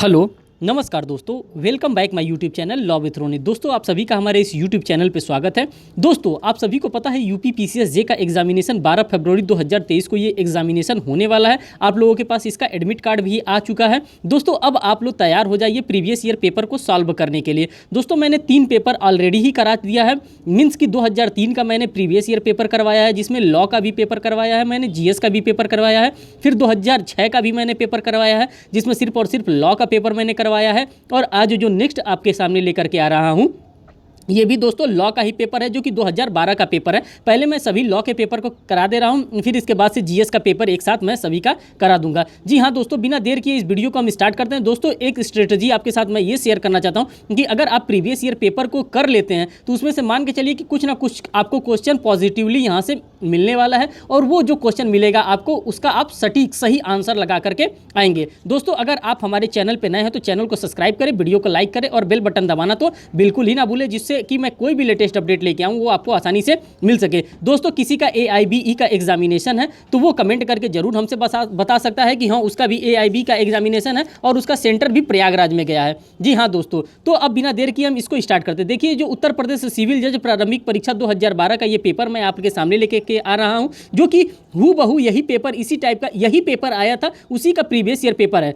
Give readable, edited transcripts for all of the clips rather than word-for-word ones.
Hello नमस्कार दोस्तों, welcome back my YouTube channel law with Ronit. दोस्तों आप सभी का हमारे इस यूट्यूब चैनल पे स्वागत है। दोस्तों आप सभी को पता है यूपी पीसीएस जे का एग्जामिनेशन 12 फरवरी 2023 को ये एग्जामिनेशन होने वाला है। आप लोगों के पास इसका एडमिट कार्ड भी आ चुका है। दोस्तों अब आप लोग तैयार हो जाइए प्रीवियस ईयर पेपर को सॉल्व करने के लिए। दोस्तों मैंने 3 पेपर ऑलरेडी ही करा दिया है। मीन्स की 2003 का मैंने प्रीवियस ईयर पेपर करवाया है, जिसमें लॉ का भी पेपर करवाया है, मैंने जीएस का भी पेपर करवाया है। फिर 2006 का भी मैंने पेपर करवाया है, जिसमें सिर्फ और सिर्फ लॉ का पेपर मैंने करवाया है। और आज जो नेक्स्ट आपके सामने लेकर के आ रहा हूं ये भी दोस्तों लॉ का ही पेपर है, जो कि 2012 का पेपर है। पहले मैं सभी लॉ के पेपर को करा दे रहा हूं, फिर इसके बाद से जीएस का पेपर एक साथ मैं सभी का करा दूंगा। जी हाँ दोस्तों, बिना देर किए इस वीडियो को हम स्टार्ट करते हैं। दोस्तों एक स्ट्रेटजी आपके साथ मैं ये शेयर करना चाहता हूं कि अगर आप प्रीवियस ईयर पेपर को कर लेते हैं तो उसमें से मान के चलिए कि कुछ ना कुछ आपको क्वेश्चन पॉजिटिवली यहाँ से मिलने वाला है, और वो जो क्वेश्चन मिलेगा आपको उसका आप सटीक सही आंसर लगा करके आएंगे। दोस्तों अगर आप हमारे चैनल पर नए हैं तो चैनल को सब्सक्राइब करें, वीडियो को लाइक करें और बेल बटन दबाना तो बिल्कुल ही ना भूलें, जिससे कि मैं कोई भी लेटेस्ट अपडेट लेके आऊं वो आपको आसानी से मिल सके। दोस्तों किसी का AIBE का एग्जामिनेशन है तो वो कमेंट करके जरूर हमसे बता सकता है कि हाँ उसका भी AIB का एग्जामिनेशन है और उसका सेंटर भी प्रयागराज में गया है। जी हाँ दोस्तों, तो अब बिना देर किए हम इसको स्टार्ट करते हैं। देखिए जो उत्तर प्रदेश सिविल जज प्रारंभिक परीक्षा 2012 का ये पेपर मैं आपके सामने लेके आ रहा हूँ, जो कि हूबहू यही पेपर इसी टाइप का यही पेपर आया था, उसी का प्रीवियस ईयर पेपर है।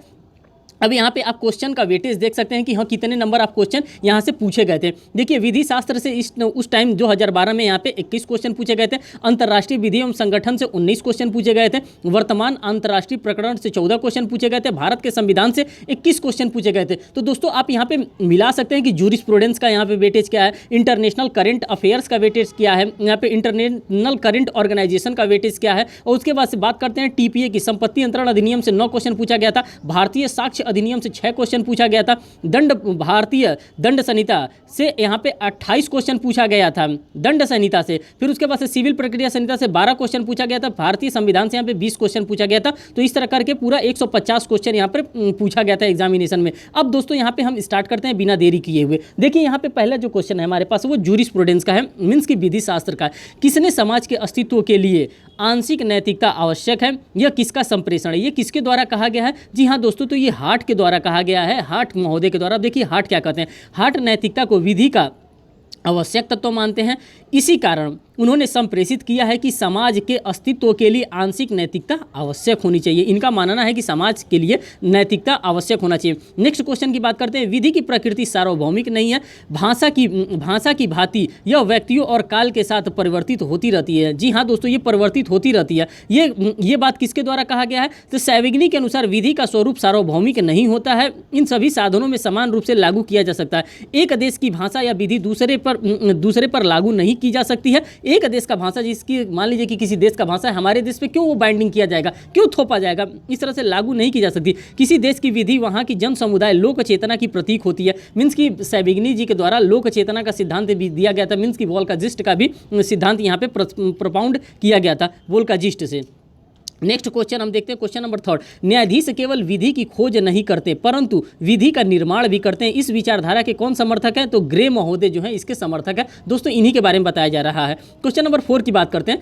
अब यहाँ पे आप क्वेश्चन का वेटेज देख सकते हैं कि हाँ कितने नंबर आप क्वेश्चन यहाँ से पूछे गए थे। देखिए विधि शास्त्र से उस टाइम 2012 में यहाँ पे 21 क्वेश्चन पूछे गए थे। अंतर्राष्ट्रीय विधि एवं संगठन से 19 क्वेश्चन पूछे गए थे। वर्तमान अंतर्राष्ट्रीय प्रकरण से 14 क्वेश्चन पूछे गए थे। भारत के संविधान से 21 क्वेश्चन पूछे गए थे। तो दोस्तों आप यहाँ पे मिला सकते हैं कि जूरिस्प्रूडेंस का यहाँ पे वेटेज क्या है, इंटरनेशनल करंट अफेयर्स का वेटेज क्या है, यहाँ पे इंटरनेशनल करंट ऑर्गेनाइजेशन का वेटेज क्या है, और उसके बाद से बात करते हैं TPA की। संपत्ति अंतरण अधिनियम से 9 क्वेश्चन पूछा गया था। भारतीय साक्ष्य अधिनियम से 6 क्वेश्चन पूछा गया था। भारतीय दंड संहिता से यहाँ पे 28 क्वेश्चन पूछा गया था दंड संहिता से। फिर उसके बाद से सिविल प्रक्रिया संहिता से 12 क्वेश्चन पूछा गया था। भारतीय संविधान से यहाँ पे 20 क्वेश्चन पूछा गया था। तो इस तरह करके पूरा 150 क्वेश्चन यहाँ पर पूछा गया था एग्जामिनेशन में। अब दोस्तों यहाँ पे हम स्टार्ट करते हैं बिना देरी किए हुए। देखिए यहाँ पे पहला जो क्वेश्चन है हमारे पास वो जूरिस्प्रूडेंस का है, मीन्स की विधि शास्त्र का है। किसने समाज के अस्तित्व के लिए आंशिक नैतिकता आवश्यक है, यह किसका संप्रेषण है, ये किसके द्वारा कहा गया है? जी हाँ दोस्तों, तो ये हार्ट के द्वारा कहा गया है, हार्ट महोदय के द्वारा। देखिए हार्ट क्या कहते हैं, हार्ट नैतिकता को विधि का आवश्यक तत्व मानते हैं। इसी कारण उन्होंने संप्रेषित किया है कि समाज के अस्तित्व के लिए आंशिक नैतिकता आवश्यक होनी चाहिए। इनका मानना है कि समाज के लिए नैतिकता आवश्यक होना चाहिए। नेक्स्ट क्वेश्चन की बात करते हैं। विधि की प्रकृति सार्वभौमिक नहीं है, भाषा की भांति यह व्यक्तियों और काल के साथ परिवर्तित होती रहती है। जी हाँ दोस्तों, ये परिवर्तित होती रहती है। ये बात किसके द्वारा कहा गया है? तो सैविग्नी के अनुसार विधि का स्वरूप सार्वभौमिक नहीं होता है, इन सभी साधनों में समान रूप से लागू किया जा सकता है। एक देश की भाषा या विधि दूसरे पर लागू नहीं की जा सकती है। एक देश का भाषा, जिसकी मान लीजिए कि किसी देश का भाषा है, हमारे देश पे क्यों वो बाइंडिंग किया जाएगा, क्यों थोपा जाएगा? इस तरह से लागू नहीं की जा सकती। किसी देश की विधि वहाँ की जन समुदाय लोक चेतना की प्रतीक होती है। मीन्स की सैविग्नी जी के द्वारा लोक चेतना का सिद्धांत भी दिया गया था। मीन्स की वोल्काजिस्ट का भी सिद्धांत यहाँ पे प्रोपाउंड किया गया था वोल्काजिस्ट से। नेक्स्ट क्वेश्चन हम देखते हैं, क्वेश्चन नंबर 3। न्यायाधीश केवल विधि की खोज नहीं करते परंतु विधि का निर्माण भी करते हैं। इस विचारधारा के कौन समर्थक है? तो ग्रे महोदय जो है इसके समर्थक है। दोस्तों इन्हीं के बारे में बताया जा रहा है। क्वेश्चन नंबर 4 की बात करते हैं।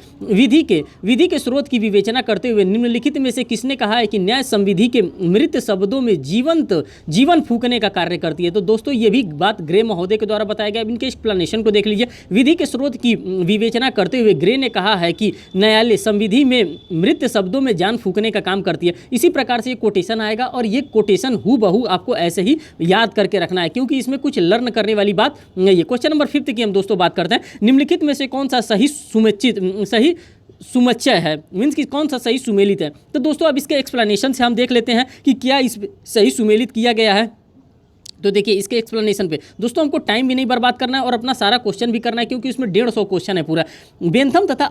विधि के स्रोत की विवेचना करते हुए निम्नलिखित में से किसने कहा है कि न्याय संविधि के मृत शब्दों में जीवन फूकने का कार्य करती है? तो दोस्तों ये भी बात ग्रे महोदय के द्वारा बताया गया। इनके एक्सप्लेनेशन को देख लीजिए। विधि के स्रोत की विवेचना करते हुए ग्रे ने कहा है कि न्यायालय संविधि में मृत शब्दों में जान फूकने का काम करती है। इसी प्रकार से ये कोटेशन आएगा और ये कोटेशन हूबहू आपको ऐसे ही याद करके रखना है, क्योंकि इसमें कुछ लर्न करने वाली बात नहीं है। क्वेश्चन नंबर 5 की हम दोस्तों बात करते हैं। निम्नलिखित में से कौन सा सही सुमुच्चय है, मीन्स कि कौन सा सही सुमेलित है? तो दोस्तों अब इसके एक्सप्लेनेशन से हम देख लेते हैं कि क्या इस सही सुमेलित किया गया है। तो देखिए इसके एक्सप्लेनेशन पे दोस्तों हमको टाइम भी नहीं बर्बाद करना है और अपना सारा क्वेश्चन भी करना है, क्योंकि इसमें 150 क्वेश्चन है पूरा। बेंथम तथा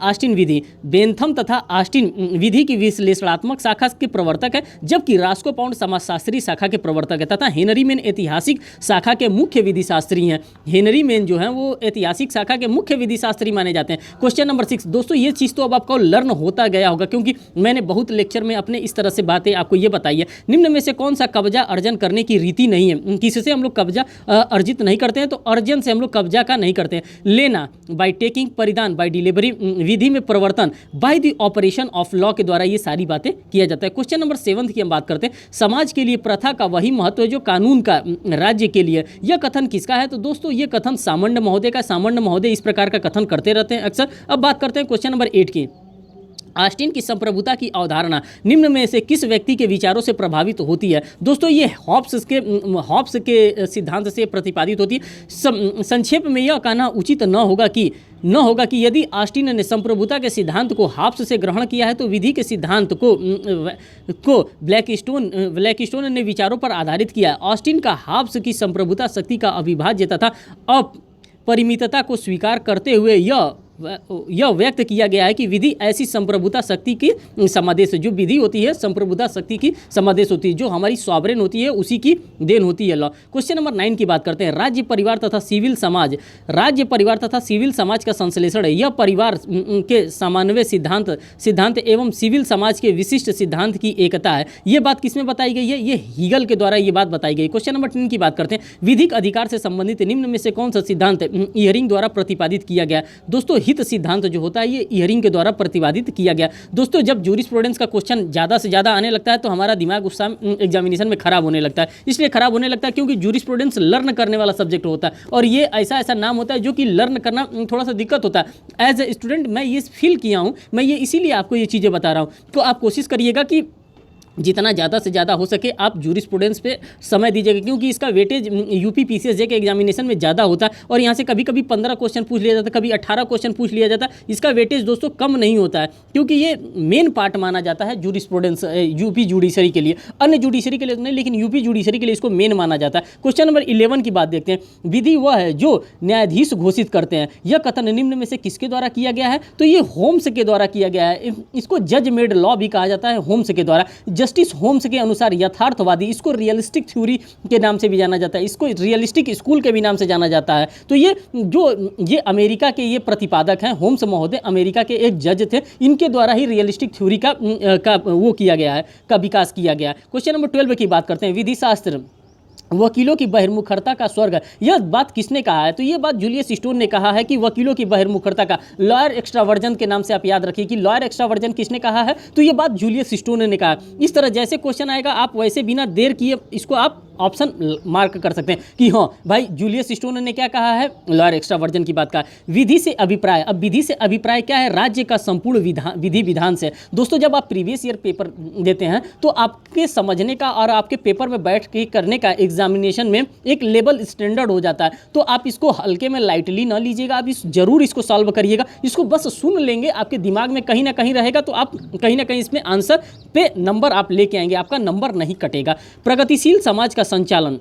ऑस्टिन विधि की विश्लेषणात्मक शाखा के प्रवर्तक है, जबकि रास्को पाउंड समाजशास्त्री शाखा के प्रवर्तक है, तथा हेनरी मेन ऐतिहासिक शाखा के मुख्य विधि शास्त्री हैं। हेनरी मेन जो है वो ऐतिहासिक शाखा के मुख्य विधि शास्त्री माने जाते हैं। क्वेश्चन नंबर 6 दोस्तों, ये चीज़ तो अब आपको लर्न होता गया होगा, क्योंकि मैंने बहुत लेक्चर में अपने इस तरह से बातें आपको ये बताई है। निम्न में से कौन सा कब्जा अर्जन करने की रीति नहीं है? किससे हम लोग कब्जा अर्जित नहीं करते हैं, तो अर्जन से हम लोग कब्जा का नहीं करते हैं। लेना बाय टेकिंग, परिधान बाय डिलीवरी, विधि में परिवर्तन by the operation of law के द्वारा ये सारी बातें किया जाता है। क्वेश्चन नंबर 7 की हम बात करते हैं, समाज के लिए प्रथा का वही महत्व है जो कानून का राज्य के लिए। यह कथन किसका है? तो दोस्तों ये कथन सामान्य महोदय का। सामान्य महोदय इस प्रकार का कथन करते रहते हैं अक्सर। अब बात करते हैं क्वेश्चन नंबर 8 की। ऑस्टिन की संप्रभुता की अवधारणा निम्न में से किस व्यक्ति के विचारों से प्रभावित होती है? दोस्तों ये हॉब्स के सिद्धांत से प्रतिपादित होती है। संक्षेप में यह कहना उचित न होगा कि यदि ऑस्टिन ने संप्रभुता के सिद्धांत को हॉब्स से ग्रहण किया है तो विधि के सिद्धांत को ब्लैकस्टोन ने विचारों पर आधारित किया है। ऑस्टिन का हॉब्स की संप्रभुता शक्ति का अविभाज्य तथा अपरिमितता को स्वीकार करते हुए यह व्यक्त किया गया है कि विधि ऐसी संप्रभुता शक्ति की समादेश, जो विधि होती है संप्रभुता शक्ति की समादेश होती है, जो हमारी सॉवरेन होती है उसी की देन होती है लॉ। क्वेश्चन नंबर 9 की बात करते हैं, राज्य परिवार तथा सिविल समाज। राज्य परिवार तथा सिविल समाज का संश्लेषण है। यह परिवार के सामान्य सिद्धांत एवं सिविल समाज के विशिष्ट सिद्धांत की एकता है। ये बात किसमें बताई गई है? ये हीगल के द्वारा ये बात बताई गई। क्वेश्चन नंबर 10 की बात करते हैं, विधिक अधिकार से संबंधित निम्न में से कौन सा सिद्धांत इयरिंग द्वारा प्रतिपादित किया गया? दोस्तों हित सिद्धांत जो होता है ये इयरिंग के द्वारा प्रतिपादित किया गया। दोस्तों जब जूरिस्प्रूडेंस का क्वेश्चन ज़्यादा से ज़्यादा आने लगता है तो हमारा दिमाग उस समय एग्जामिनेशन में खराब होने लगता है। इसलिए खराब होने लगता है क्योंकि जूरिस्प्रूडेंस लर्न करने वाला सब्जेक्ट होता है और ये ऐसा नाम होता है जो कि लर्न करना थोड़ा सा दिक्कत होता है। एज ए स्टूडेंट मैं ये फील किया हूँ, मैं ये इसीलिए आपको ये चीज़ें बता रहा हूँ। तो आप कोशिश करिएगा कि जितना ज़्यादा से ज़्यादा हो सके आप जूरिस्प्रूडेंस पे समय दीजिएगा, क्योंकि इसका वेटेज यूपी पीसीएसजे के एग्जामिनेशन में ज़्यादा होता है और यहाँ से कभी कभी 15 क्वेश्चन पूछ लिया जाता है, कभी 18 क्वेश्चन पूछ लिया जाता है। इसका वेटेज दोस्तों कम नहीं होता है क्योंकि ये मेन पार्ट माना जाता है जूरिस्प्रूडेंस यूपी जुडिशरी के लिए। अन्य जुडिशरी के लिए नहीं, लेकिन यूपी जुडिशरी के लिए इसको मेन माना जाता है। क्वेश्चन नंबर 11 की बात देखते हैं, विधि वह है जो न्यायाधीश घोषित करते हैं। यह कथन निम्न में से किसके द्वारा किया गया है? तो ये होम्स के द्वारा किया गया है। इसको जज मेड लॉ भी कहा जाता है होम्स के द्वारा। जस्टिस होम्स के अनुसार यथार्थवादी, इसको रियलिस्टिक थ्योरी के नाम से भी जाना जाता है, इसको रियलिस्टिक स्कूल के भी नाम से जाना जाता है। तो ये अमेरिका के ये प्रतिपादक हैं, होम्स महोदय अमेरिका के एक जज थे। इनके द्वारा ही रियलिस्टिक थ्योरी का वो किया गया है, का विकास किया गया है। क्वेश्चन नंबर 12 की बात करते हैं, विधि शास्त्र वकीलों की बहिर्मुखता का स्वर्ग है। यह बात किसने कहा है? तो ये बात जूलियस स्टोन ने कहा है कि वकीलों की बहिर्मुखता का, लॉयर एक्स्ट्रावर्जन के नाम से आप याद रखिए कि लॉयर एक्स्ट्रावर्जन किसने कहा है? तो ये बात जूलियस स्टोन ने कहा। इस तरह जैसे क्वेश्चन आएगा आप वैसे बिना देर किए इसको आप ऑप्शन मार्क कर सकते हैं कि हाँ भाई जूलियस स्टोन ने क्या कहा है, लॉयर एक्स्ट्रावर्जन की बात कहा। विधि से अभिप्राय, अब विधि से अभिप्राय क्या है? राज्य का संपूर्ण विधि विधान से। दोस्तों जब आप प्रीवियस ईयर पेपर देते हैं तो आपके समझने का और आपके पेपर में बैठ के करने का एग्जामिनेशन में एक लेवल स्टैंडर्ड हो जाता है। तो आप इसको हल्के में लाइटली ना लीजिएगा, आप जरूर इसको सॉल्व करिएगा। इसको बस सुन लेंगे, आपके दिमाग में कहीं ना कहीं रहेगा तो आप कहीं ना कहीं इसमें आंसर पे नंबर आप लेके आएंगे, आपका नंबर नहीं कटेगा। प्रगतिशील समाज का संचालन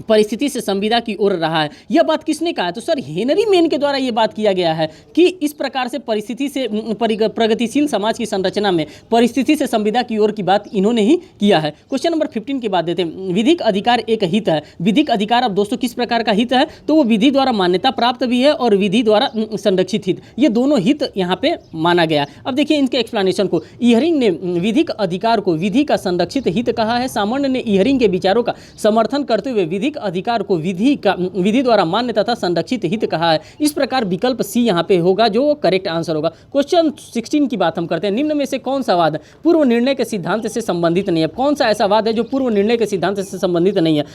परिस्थिति से संविदा की ओर रहा है। यह बात किसने कहा है? तो सर हेनरी मेन के द्वारा यह बात किया गया है कि इस प्रकार से परिस्थिति से प्रगतिशील समाज की संरचना में परिस्थिति से संविदा की ओर की बात इन्होंने ही किया है। क्वेश्चन नंबर 15 की बात देते हैं, विधिक अधिकार एक हित है। विधिक अधिकार अब दोस्तों किस प्रकार का हित है? तो वो विधि द्वारा मान्यता प्राप्त भी है और विधि द्वारा संरक्षित हित, ये दोनों हित यहाँ पे माना गया। अब देखिए इनके एक्सप्लेनेशन को, इयरिंग ने विधिक अधिकार को विधि का संरक्षित हित कहा है। सामान्य ने इयरिंग के विचारों का समर्थन करते हुए विधिक अधिकार को विधि द्वारा मान्य तथा संरक्षित हित कहा है। इस प्रकार विकल्प सी यहाँ पे होगा जो करेक्ट आंसर होगा। क्वेश्चन 16 की बात हम करते हैं, निम्न में से कौन सा वाद पूर्व निर्णय के सिद्धांत से संबंधित नहीं है? कौन सा ऐसा वाद है जो पूर्व निर्णय के सिद्धांत से संबंधित नहीं है?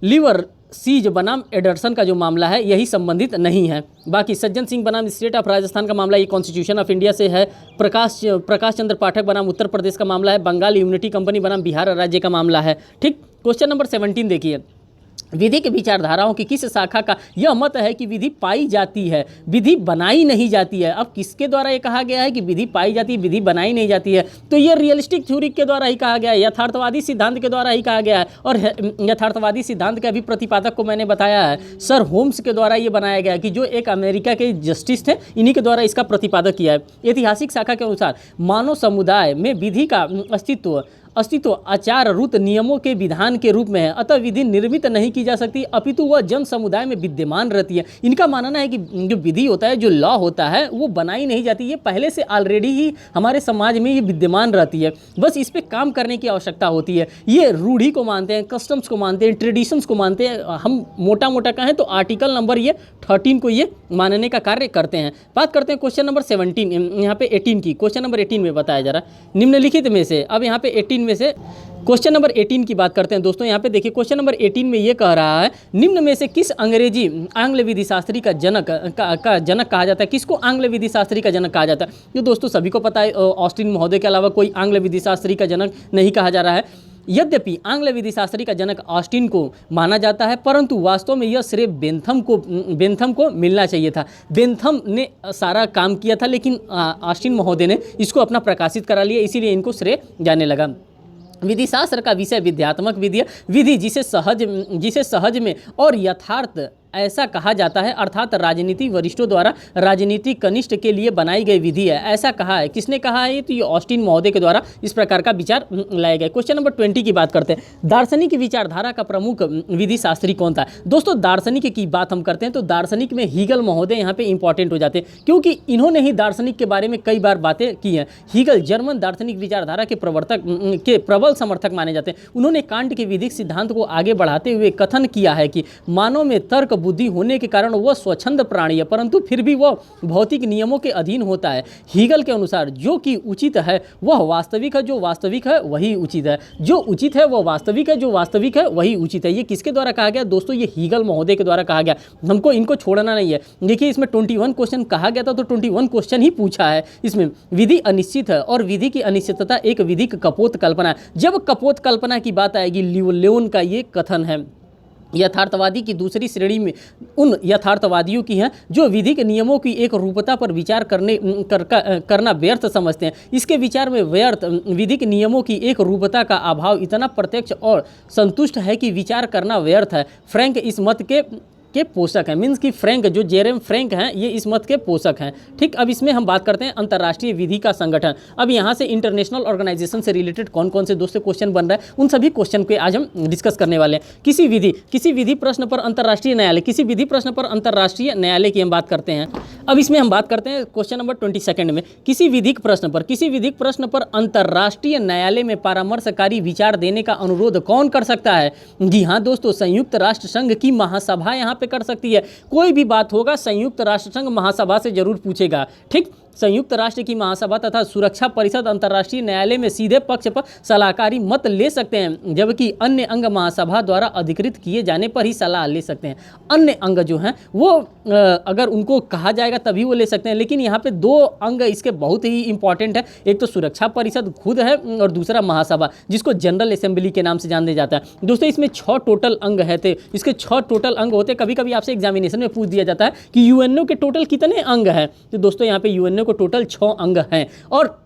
लिवर सीज बनाम एडर्सन का जो मामला है यही संबंधित नहीं है। बाकी सज्जन सिंह बनाम स्टेट ऑफ राजस्थान का मामला ये कॉन्स्टिट्यूशन ऑफ इंडिया से है। प्रकाश चंद्र पाठक बनाम उत्तर प्रदेश का मामला है। बंगाल यूनिटी कंपनी बनाम बिहार राज्य का मामला है। ठीक, क्वेश्चन नंबर 17 देखिए, विधिक विचारधाराओं की किस शाखा का यह मत है कि विधि पाई जाती है, विधि बनाई नहीं जाती है? अब किसके द्वारा ये कहा गया है कि विधि पाई जाती है, विधि बनाई नहीं जाती है? तो ये रियलिस्टिक थ्योरी के द्वारा ही कहा गया है, यथार्थवादी सिद्धांत के द्वारा ही कहा गया है। और यथार्थवादी सिद्धांत के अभी प्रतिपादक को मैंने बताया है, सर होम्स के द्वारा ये बनाया गया है कि जो एक अमेरिका के जस्टिस थे, इन्हीं के द्वारा इसका प्रतिपादक किया है। ऐतिहासिक शाखा के अनुसार मानव समुदाय में विधि का अस्तित्व अस्तित्व आचाररूत नियमों के विधान के रूप में है, अतः विधि निर्मित नहीं की जा सकती, अपितु वह जन समुदाय में विद्यमान रहती है। इनका मानना है कि जो विधि होता है, जो लॉ होता है, वो बनाई नहीं जाती, ये पहले से ऑलरेडी ही हमारे समाज में ये विद्यमान रहती है, बस इस पर काम करने की आवश्यकता होती है। ये रूढ़ी को मानते हैं, कस्टम्स को मानते हैं, ट्रेडिशंस को मानते हैं। हम मोटा मोटा कहें तो आर्टिकल नंबर ये 13 को ये मानने का कार्य करते हैं। बात करते हैं क्वेश्चन नंबर 17, यहाँ पे 18 की। क्वेश्चन नंबर 18 में बताया जा रहा है निम्नलिखित में से, अब यहाँ पे 18 में से क्वेश्चन नंबर 18 की बात करते हैं दोस्तों। यहाँ पे देखिए क्वेश्चन नंबर 18 में ये कह रहा है, निम्न में से किस अंग्रेजी आंग्ल विधि शास्त्री का जनक कहा जाता है? किसको आंग्ल विधि शास्त्री का जनक कहा जाता है? जो दोस्तों सभी को पता है, ऑस्टिन महोदय के अलावा कोई आंग्ल विधि शास्त्री का जनक नहीं कहा जा रहा है। यद्यपि आंग्ल विधि शास्त्री का जनक ऑस्टिन को माना जाता है, परंतु वास्तव में यह श्रेय बेंथम को मिलना चाहिए था। बेंथम ने सारा काम किया था, लेकिन ऑस्टिन महोदय ने इसको अपना प्रकाशित करा लिया, इसीलिए इनको श्रेय जाने लगा। विधि शास्त्र का विषय विद्यात्मक विधि है। विधि जिसे सहज में और यथार्थ ऐसा कहा जाता है, अर्थात राजनीति वरिष्ठों द्वारा राजनीतिक कनिष्ठ के लिए बनाई गई विधि है, ऐसा कहा है। किसने कहा है? तो ये ऑस्टिन महोदय के द्वारा इस प्रकार का विचार लाए गए। क्वेश्चन नंबर 20 की बात करते हैं, दार्शनिक विचारधारा का प्रमुख विधि शास्त्री कौन था? दोस्तों दार्शनिक की बात हम करते हैं तो दार्शनिक में हीगल महोदय यहाँ पे इंपॉर्टेंट हो जाते हैं, क्योंकि इन्होंने ही दार्शनिक के बारे में कई बार बातें की हैं। हीगल जर्मन दार्शनिक विचारधारा के प्रबल समर्थक माने जाते हैं। उन्होंने कांट के विधिक सिद्धांत को आगे बढ़ाते हुए कथन किया है कि मानव में तर्क बुद्धि होने के कारण वह स्वच्छंद प्राणी है, परंतु फिर भी वह भौतिक नियमों के अधीन होता है। हीगल के अनुसार जो कि उचित है वह वास्तविक है, जो वास्तविक है वही उचित है, जो उचित है वह वास्तविक है, जो वास्तविक है वही उचित है। ये किसके द्वारा कहा गया दोस्तों? ये हीगल महोदय के द्वारा कहा गया। हमको इनको छोड़ना नहीं है। देखिए इसमें 21 क्वेश्चन कहा गया था, तो 21 क्वेश्चन ही पूछा है। इसमें विधि अनिश्चित है और विधि की अनिश्चितता एक विधिक कपोत कल्पना है। जब कपोत कल्पना की बात आएगी, लियोन का ये कथन है। यथार्थवादी की दूसरी श्रेणी में उन यथार्थवादियों की हैं जो विधि के नियमों की एक रूपता पर विचार करना व्यर्थ समझते हैं। इसके विचार में व्यर्थ विधिक नियमों की एक रूपता का अभाव इतना प्रत्यक्ष और संतुष्ट है कि विचार करना व्यर्थ है। फ्रैंक इस मत के पोषक हैं, मीन्स कि फ्रैंक जो जेरेम फ्रैंक हैं ये इस मत के पोषक हैं। ठीक, अब इसमें हम बात करते हैं अंतर्राष्ट्रीय विधि का संगठन। अब यहाँ से इंटरनेशनल ऑर्गेनाइजेशन से रिलेटेड कौन कौन से दोस्तों क्वेश्चन बन रहा है, उन सभी क्वेश्चन के आज हम डिस्कस करने वाले हैं। किसी विधि प्रश्न पर अंतर्राष्ट्रीय न्यायालय, किसी विधि प्रश्न पर अंतर्राष्ट्रीय न्यायालय की हम बात करते हैं। अब इसमें हम बात करते हैं क्वेश्चन नंबर 22 में, किसी विधिक प्रश्न पर अंतर्राष्ट्रीय न्यायालय में परामर्शकारी विचार देने का अनुरोध कौन कर सकता है? जी हाँ दोस्तों, संयुक्त राष्ट्र संघ की महासभा यहाँ पे कर सकती है। कोई भी बात होगा संयुक्त राष्ट्र संघ महासभा से जरूर पूछेगा। ठीक, संयुक्त राष्ट्र की महासभा तथा सुरक्षा परिषद अंतर्राष्ट्रीय न्यायालय में सीधे पक्ष पर सलाहकारी मत ले सकते हैं, जबकि अन्य अंग महासभा द्वारा अधिकृत किए जाने पर ही सलाह ले सकते हैं। अन्य अंग जो हैं वो अगर उनको कहा जाएगा तभी वो ले सकते हैं, लेकिन यहाँ पे दो अंग इसके बहुत ही इंपॉर्टेंट है। एक तो सुरक्षा परिषद खुद है और दूसरा महासभा, जिसको जनरल असेंबली के नाम से जाना जाता है। दोस्तों इसमें 6 टोटल अंग है थे, इसके 6 टोटल अंग होते। कभी कभी आपसे एग्जामिनेशन में पूछ दिया जाता है कि यूएनओ के टोटल कितने अंग हैं, तो दोस्तों यहाँ पे यूएनओ को टोटल 6 अंग हैं। और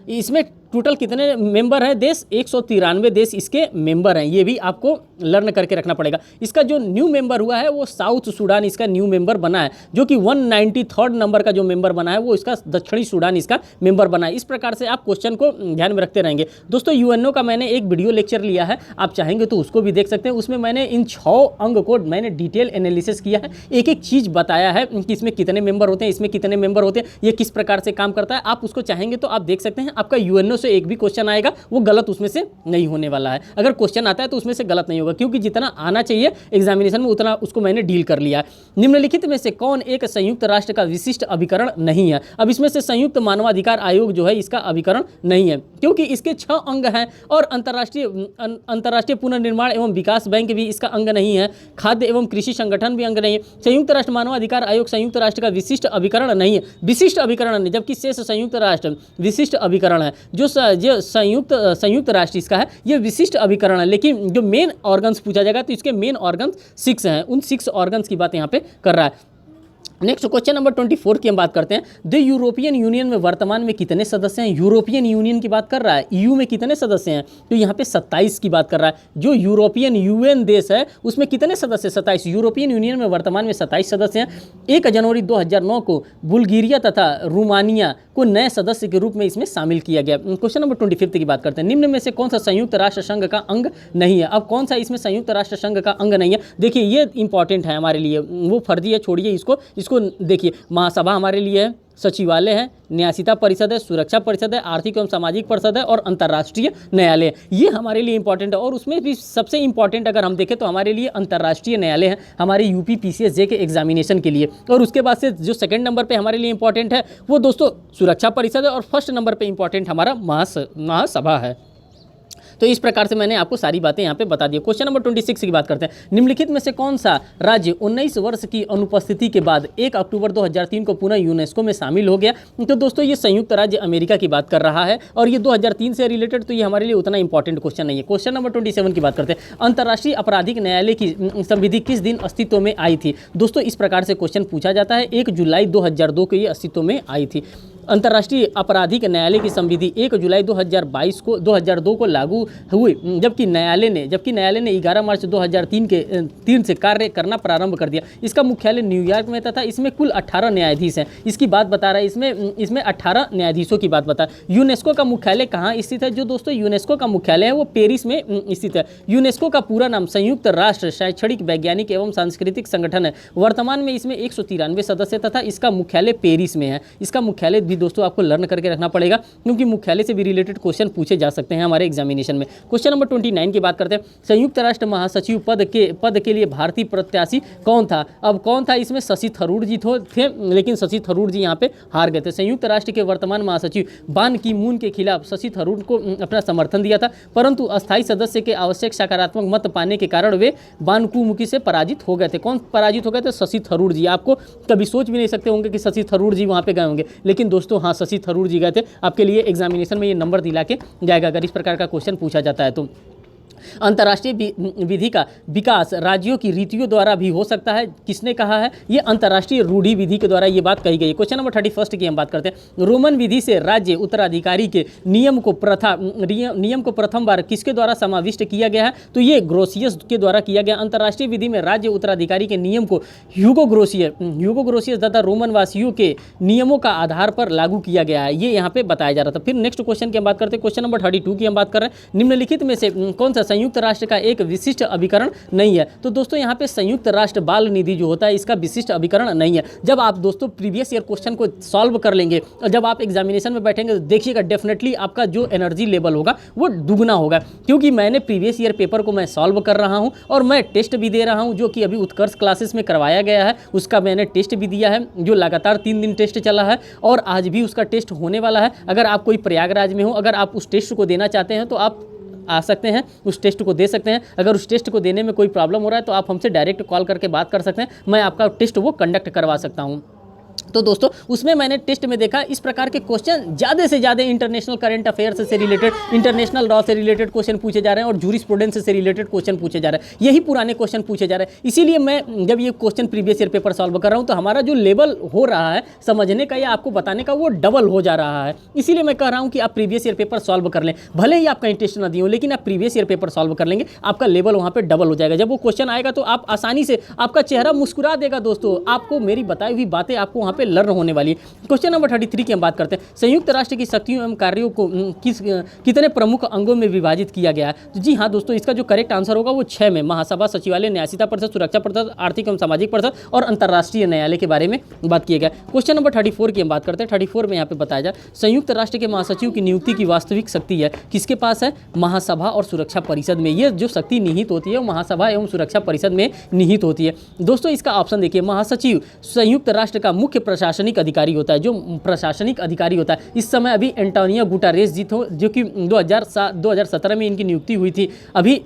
इसमें टोटल कितने मेंबर हैं देश? 193 देश इसके मेंबर हैं। ये भी आपको लर्न करके रखना पड़ेगा। इसका जो न्यू मेंबर हुआ है वो साउथ सूडान इसका न्यू मेंबर बना है, जो कि 193 नंबर का जो मेंबर बना है वो इसका दक्षिणी सूडान इसका मेंबर बना है। इस प्रकार से आप क्वेश्चन को ध्यान में रखते रहेंगे। दोस्तों यूएनओ का मैंने एक वीडियो लेक्चर लिया है, आप चाहेंगे तो उसको भी देख सकते हैं। उसमें मैंने इन 6 अंग को मैंने डिटेल एनालिसिस किया है, एक एक चीज़ बताया है कि इसमें कितने मेंबर होते हैं, इसमें कितने मेंबर होते हैं, ये किस प्रकार से काम करता है। आप उसको चाहेंगे तो आप देख सकते हैं। आपका यूएनओ से एक भी क्वेश्चन आएगा वो गलत उसमें से नहीं होने वाला है। अगर क्वेश्चन आता है तो उसमें से गलत नहीं होगा, क्योंकि जितना आना चाहिए एग्जामिनेशन में उतना उसको मैंने डील कर लिया है। निम्नलिखित में से कौन एक संयुक्त राष्ट्र का विशिष्ट अभिकरण नहीं है? अब इसमें से संयुक्त मानवाधिकार आयोग जो है इसका अभिकरण नहीं है, क्योंकि इसके 6 अंग हैं। और अंतर्राष्ट्रीय पुनर्निर्माण एवं विकास बैंक भी इसका अंग नहीं है। खाद्य एवं कृषि संगठन भी अंग नहीं है। संयुक्त राष्ट्र मानवाधिकार आयोग संयुक्त राष्ट्र का विशिष्ट अभिकरण नहीं है, विशिष्ट अभिकरण नहीं, जबकि शेष संयुक्त राष्ट्र विशिष्ट अभिकरण है। जो संयुक्त राष्ट्र इसका है ये विशिष्ट अभिकरण है। लेकिन जो मेन ऑर्गन्स पूछा जाएगा तो इसके मेन ऑर्गन्स 6 हैं, उन 6 ऑर्गन्स की बात यहाँ पे कर रहा है। नेक्स्ट क्वेश्चन नंबर 24 की हम बात करते हैं। द यूरोपियन यूनियन में वर्तमान में कितने सदस्य हैं? यूरोपियन यूनियन की बात कर रहा है, ईयू में कितने सदस्य हैं? तो यहाँ पे 27 की बात कर रहा है। जो यूरोपियन यूएन देश है उसमें कितने सदस्य? 27। यूरोपियन यूनियन में वर्तमान में 27 सदस्य हैं। 1 जनवरी 2009 को बुल्गारिया तथा रोमानिया को नए सदस्य के रूप में इसमें शामिल किया गया। क्वेश्चन नंबर 25 की बात करते हैं। निम्न में से कौन सा संयुक्त राष्ट्र संघ का अंग नहीं है? अब कौन सा इसमें संयुक्त राष्ट्र संघ का अंग नहीं है? देखिए ये इंपॉर्टेंट है हमारे लिए, वो फर्जी है, छोड़िए इसको देखिए। महासभा हमारे लिए है, सचिवालय है, न्यासिता परिषद है, सुरक्षा परिषद है, आर्थिक एवं सामाजिक परिषद है और अंतर्राष्ट्रीय न्यायालय। ये हमारे लिए इंपॉर्टेंट है। और उसमें भी सबसे इंपॉर्टेंट अगर हम देखें तो हमारे लिए अंतर्राष्ट्रीय न्यायालय है हमारे यूपी पीसीएस जे के एग्जामिनेशन के लिए। और उसके बाद से जो सेकंड नंबर पे हमारे लिए इंपॉर्टेंट है वो दोस्तों सुरक्षा परिषद है, और फर्स्ट नंबर पे इंपॉर्टेंट हमारा महासभा है। तो इस प्रकार से मैंने आपको सारी बातें यहाँ पे बता दी। क्वेश्चन नंबर 26 की बात करते हैं। निम्नलिखित में से कौन सा राज्य 19 वर्ष की अनुपस्थिति के बाद 1 अक्टूबर 2003 को पुनः यूनेस्को में शामिल हो गया? तो दोस्तों ये संयुक्त राज्य अमेरिका की बात कर रहा है और ये 2003 से रिलेटेड, तो ये हमारे लिए उतना इंपॉर्टेंट क्वेश्चन नहीं है। क्वेश्चन नंबर 27 की बात करते हैं। अंतर्राष्ट्रीय आपराधिक न्यायालय की संविधि किस दिन अस्तित्व में आई थी? दोस्तों इस प्रकार से क्वेश्चन पूछा जाता है। 1 जुलाई 2002 को ये अस्तित्व में आई थी। अंतर्राष्ट्रीय आपराधिक न्यायालय की संविधि 1 जुलाई 2002 को लागू हुई, जबकि न्यायालय ने 11 मार्च 2003 से कार्य करना प्रारंभ कर दिया। इसका मुख्यालय न्यूयॉर्क में तथा इसमें कुल 18 न्यायाधीश हैं। इसकी बात बता रहा है, इसमें 18 न्यायाधीशों की बात बता। यूनेस्को का मुख्यालय कहाँ स्थित है? जो दोस्तों यूनेस्को का मुख्यालय है वो पेरिस में स्थित है। यूनेस्को का पूरा नाम संयुक्त राष्ट्र शैक्षणिक, वैज्ञानिक एवं सांस्कृतिक संगठन है। वर्तमान में इसमें 193 सदस्य तथा इसका मुख्यालय पेरिस में है। इसका मुख्यालय भी दोस्तों आपको लर्न करके रखना पड़ेगा, क्योंकि मुख्यालय से भी रिलेटेड क्वेश्चन पूछे जा सकते हैं हमारे एग्जामिनेशन में। क्वेश्चन नंबर 29 की बात करते हैं। संयुक्त राष्ट्र महासचिव पद के लिए भारतीय प्रत्याशी कौन था? अब कौन था इसमें? शशि थरूर जी थे, लेकिन शशि थरूर जी यहाँ पे हार गए थे। संयुक्त राष्ट्र के वर्तमान महासचिव बान की मून के खिलाफ शशि थरूर को अपना समर्थन दिया था, परंतु अस्थायी सदस्य के आवश्यक सकारात्मक मत पाने के कारण वे बान की मुखी से पराजित हो गए थे। कौन पराजित हो गए थे? शशि थरूर जी। आपको कभी सोच भी नहीं सकते होंगे कि शशि थरूर जी वहाँ पे गए होंगे, लेकिन दोस्तों हाँ शशि थरूर जी गए थे। आपके लिए एग्जामिनेशन में ये नंबर दिला के जाएगा अगर इस प्रकार का क्वेश्चन पूछा जाता है तो। अंतर्राष्ट्रीय विधि का विकास राज्यों की रीतियों द्वारा भी हो सकता है। किसने कहा है? ये अंतर्राष्ट्रीय रूढ़ि विधि के द्वारा ये बात कही गई है। क्वेश्चन नंबर 31 की हम बात करते हैं। रोमन विधि से राज्य उत्तराधिकारी के नियम को प्रथम बार किसके द्वारा समाविष्ट किया गया है? तो ये ग्रोसियस के द्वारा किया गया। अंतर्राष्ट्रीय विधि में राज्य उत्तराधिकारी के नियम को ह्यूगो ग्रोसियस तथा रोमन वासियों के नियमों का आधार पर लागू किया गया है। ये यहाँ पे बताया जा रहा था। फिर नेक्स्ट क्वेश्चन की हम बात करते हैं। क्वेश्चन नंबर 32 की हम बात कर रहे हैं। निम्नलिखित में से कौन सा संयुक्त राष्ट्र का एक विशिष्ट अभिकरण नहीं है? तो दोस्तों यहाँ पे संयुक्त राष्ट्र बाल निधि जो होता है इसका विशिष्ट अभिकरण नहीं है। जब आप दोस्तों प्रीवियस ईयर क्वेश्चन को सॉल्व कर लेंगे और जब आप एग्जामिनेशन में बैठेंगे तो देखिएगा डेफिनेटली आपका जो एनर्जी लेवल होगा वो दुगना होगा, क्योंकि मैंने प्रीवियस ईयर पेपर को मैं सॉल्व कर रहा हूँ और मैं टेस्ट भी दे रहा हूँ, जो कि अभी उत्कर्ष क्लासेस में करवाया गया है। उसका मैंने टेस्ट भी दिया है, जो लगातार 3 दिन टेस्ट चला है और आज भी उसका टेस्ट होने वाला है। अगर आप कोई प्रयागराज में हो, अगर आप उस टेस्ट को देना चाहते हैं तो आप आ सकते हैं, उस टेस्ट को दे सकते हैं। अगर उस टेस्ट को देने में कोई प्रॉब्लम हो रहा है तो आप हमसे डायरेक्ट कॉल करके बात कर सकते हैं, मैं आपका टेस्ट वो कंडक्ट करवा सकता हूँ। तो दोस्तों उसमें मैंने टेस्ट में देखा इस प्रकार के क्वेश्चन ज़्यादा से ज़्यादा इंटरनेशनल करंट अफेयर्स से रिलेटेड, इंटरनेशनल लॉ से रिलेटेड क्वेश्चन पूछे जा रहे हैं और जूरिस्प्रूडेंस से रिलेटेड क्वेश्चन पूछे जा रहे हैं। यही पुराने क्वेश्चन पूछे जा रहे हैं। इसीलिए मैं जब ये question previous year paper solve कर रहा हूँ तो हमारा जो लेवल हो रहा है समझने का या आपको बताने का वो डबल हो जा रहा है। इसीलिए मैं कह रहा हूँ कि आप प्रीवियस ईयर पेपर सॉल्व कर लें, भले ही आपका इंटरेस्ट ना दिए हो, लेकिन आप प्रीवियस ईयर पेपर सॉल्व कर लेंगे, आपका लेवल वहाँ पर डबल हो जाएगा। जब वो क्वेश्चन आएगा तो आप आसानी से, आपका चेहरा मुस्कुरा देगा दोस्तों, आपको मेरी बताई हुई बातें आपको वहाँ पर लर्न होने वाली है। क्वेश्चन नंबर 33 की हम बात करते हैं। संयुक्त राष्ट्र की शक्तियों एवं कार्यों को कितने प्रमुख अंगों में विभाजित किया गया है? तो जी हाँ दोस्तों, इसका जो करेक्ट आंसर होगा वो 6 में। महासभा, सचिवालय, न्यासिता परिषद, सुरक्षा परिषद, आर्थिक एवं सामाजिक परिषद और अंतर्राष्ट्रीय न्यायालय के बारे में बात किया गया। क्वेश्चन नंबर 34 की हम बात करते हैं। 34 में यहाँ पे बताया जाए संयुक्त राष्ट्र के महासचिव की नियुक्ति की वास्तविक शक्ति है किसके पास है? महासभा और सुरक्षा परिषद में। ये जो शक्ति निहित होती है वो महासभा एवं सुरक्षा परिषद में निहित होती है। दोस्तों इसका ऑप्शन देखिए, महासचिव संयुक्त राष्ट्र का मुख्य प्रशासनिक अधिकारी होता है। जो प्रशासनिक अधिकारी होता है, इस समय अभी एंटोनियो गुटेरेस जी थे, जो कि 2017 में इनकी नियुक्ति हुई थी। अभी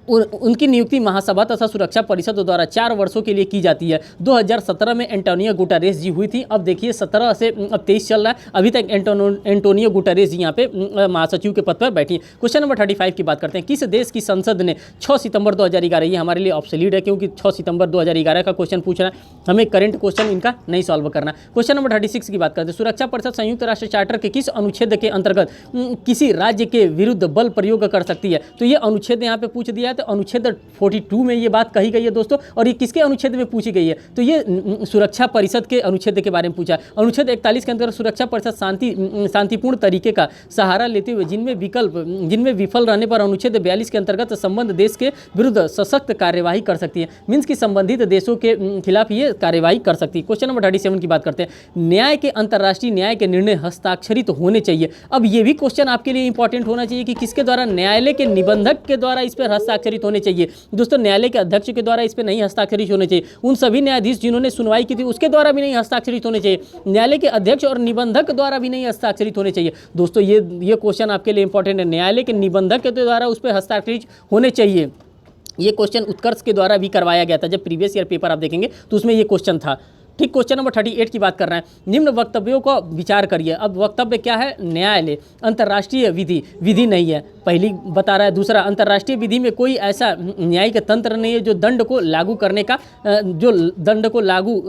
उनकी नियुक्ति महासभा तथा सुरक्षा परिषद द्वारा 4 वर्षों के लिए की जाती है। 2017 में एंटोनियो गुटेरेस जी हुई थी। अब देखिए 17 से अब 23 चल रहा है, अभी तक एंटोनियो गुटेरेस जी यहाँ पे महासचिव के पद पर बैठी है। क्वेश्चन नंबर 35 की बात करते हैं। किस देश की संसद ने 6 सितंबर 2011, ये हमारे लिए ऑब्सोलीट है क्योंकि 6 सितंबर 2011 का क्वेश्चन पूछ रहा है, हमें करंट क्वेश्चन इनका नहीं सॉल्व करना। क्वेश्चन नंबर 36 की बात करते हैं। सुरक्षा परिषद संयुक्त राष्ट्र चार्टर के किस अनुच्छेद के अंतर्गत किसी राज्य के विरुद्ध बल प्रयोग कर सकती है? तो ये अनुच्छेद यहाँ पे पूछ दिया है, तो अनुच्छेद 42 में ये बात कही गई है दोस्तों। और ये किसके अनुच्छेद में पूछी गई है? तो ये सुरक्षा परिषद के अनुच्छेद के बारे में पूछा है। अनुच्छेद 41 के अंतर्गत सुरक्षा परिषद शांतिपूर्ण तरीके का सहारा लेते हुए जिनमें विफल रहने पर अनुच्छेद 42 के अंतर्गत संबंध देश के विरुद्ध सशक्त कार्यवाही कर सकती है। मीन्स की संबंधित देशों के खिलाफ ये कार्यवाही कर सकती है। क्वेश्चन नंबर 37 की बात करते हैं। न्याय के अंतर्राष्ट्रीय न्याय के निर्णय हस्ताक्षरित होने चाहिए। अब ये भी क्वेश्चन आपके लिए इंपॉर्टेंट होना चाहिए कि किसके द्वारा? न्यायालय के निबंधक के द्वारा इस पर हस्ताक्षरित होने चाहिए दोस्तों। न्यायालय के अध्यक्ष के द्वारा इस पर नहीं हस्ताक्षरित होने चाहिए। उन सभी न्यायाधीश जिन्होंने सुनवाई की थी उसके द्वारा भी नहीं हस्ताक्षरित होने चाहिए। न्यायालय के अध्यक्ष और निबंधक द्वारा भी नहीं हस्ताक्षरित होने चाहिए दोस्तों। ये क्वेश्चन आपके लिए इंपॉर्टेंट है। न्यायालय के निबंधक के द्वारा उस पर हस्ताक्षरित होने चाहिए। ये क्वेश्चन उत्कर्ष के द्वारा भी करवाया गया था। जब प्रीवियस ईयर पेपर आप देखेंगे तो उसमें ये क्वेश्चन था। ठीक, क्वेश्चन नंबर 38 की बात कर रहे हैं। निम्न वक्तव्यों का विचार करिए। अब वक्तव्य क्या है? न्यायालय अंतर्राष्ट्रीय विधि नहीं है, पहली बता रहा है। दूसरा, अंतर्राष्ट्रीय विधि में कोई ऐसा न्यायिक तंत्र नहीं है जो दंड को लागू करने का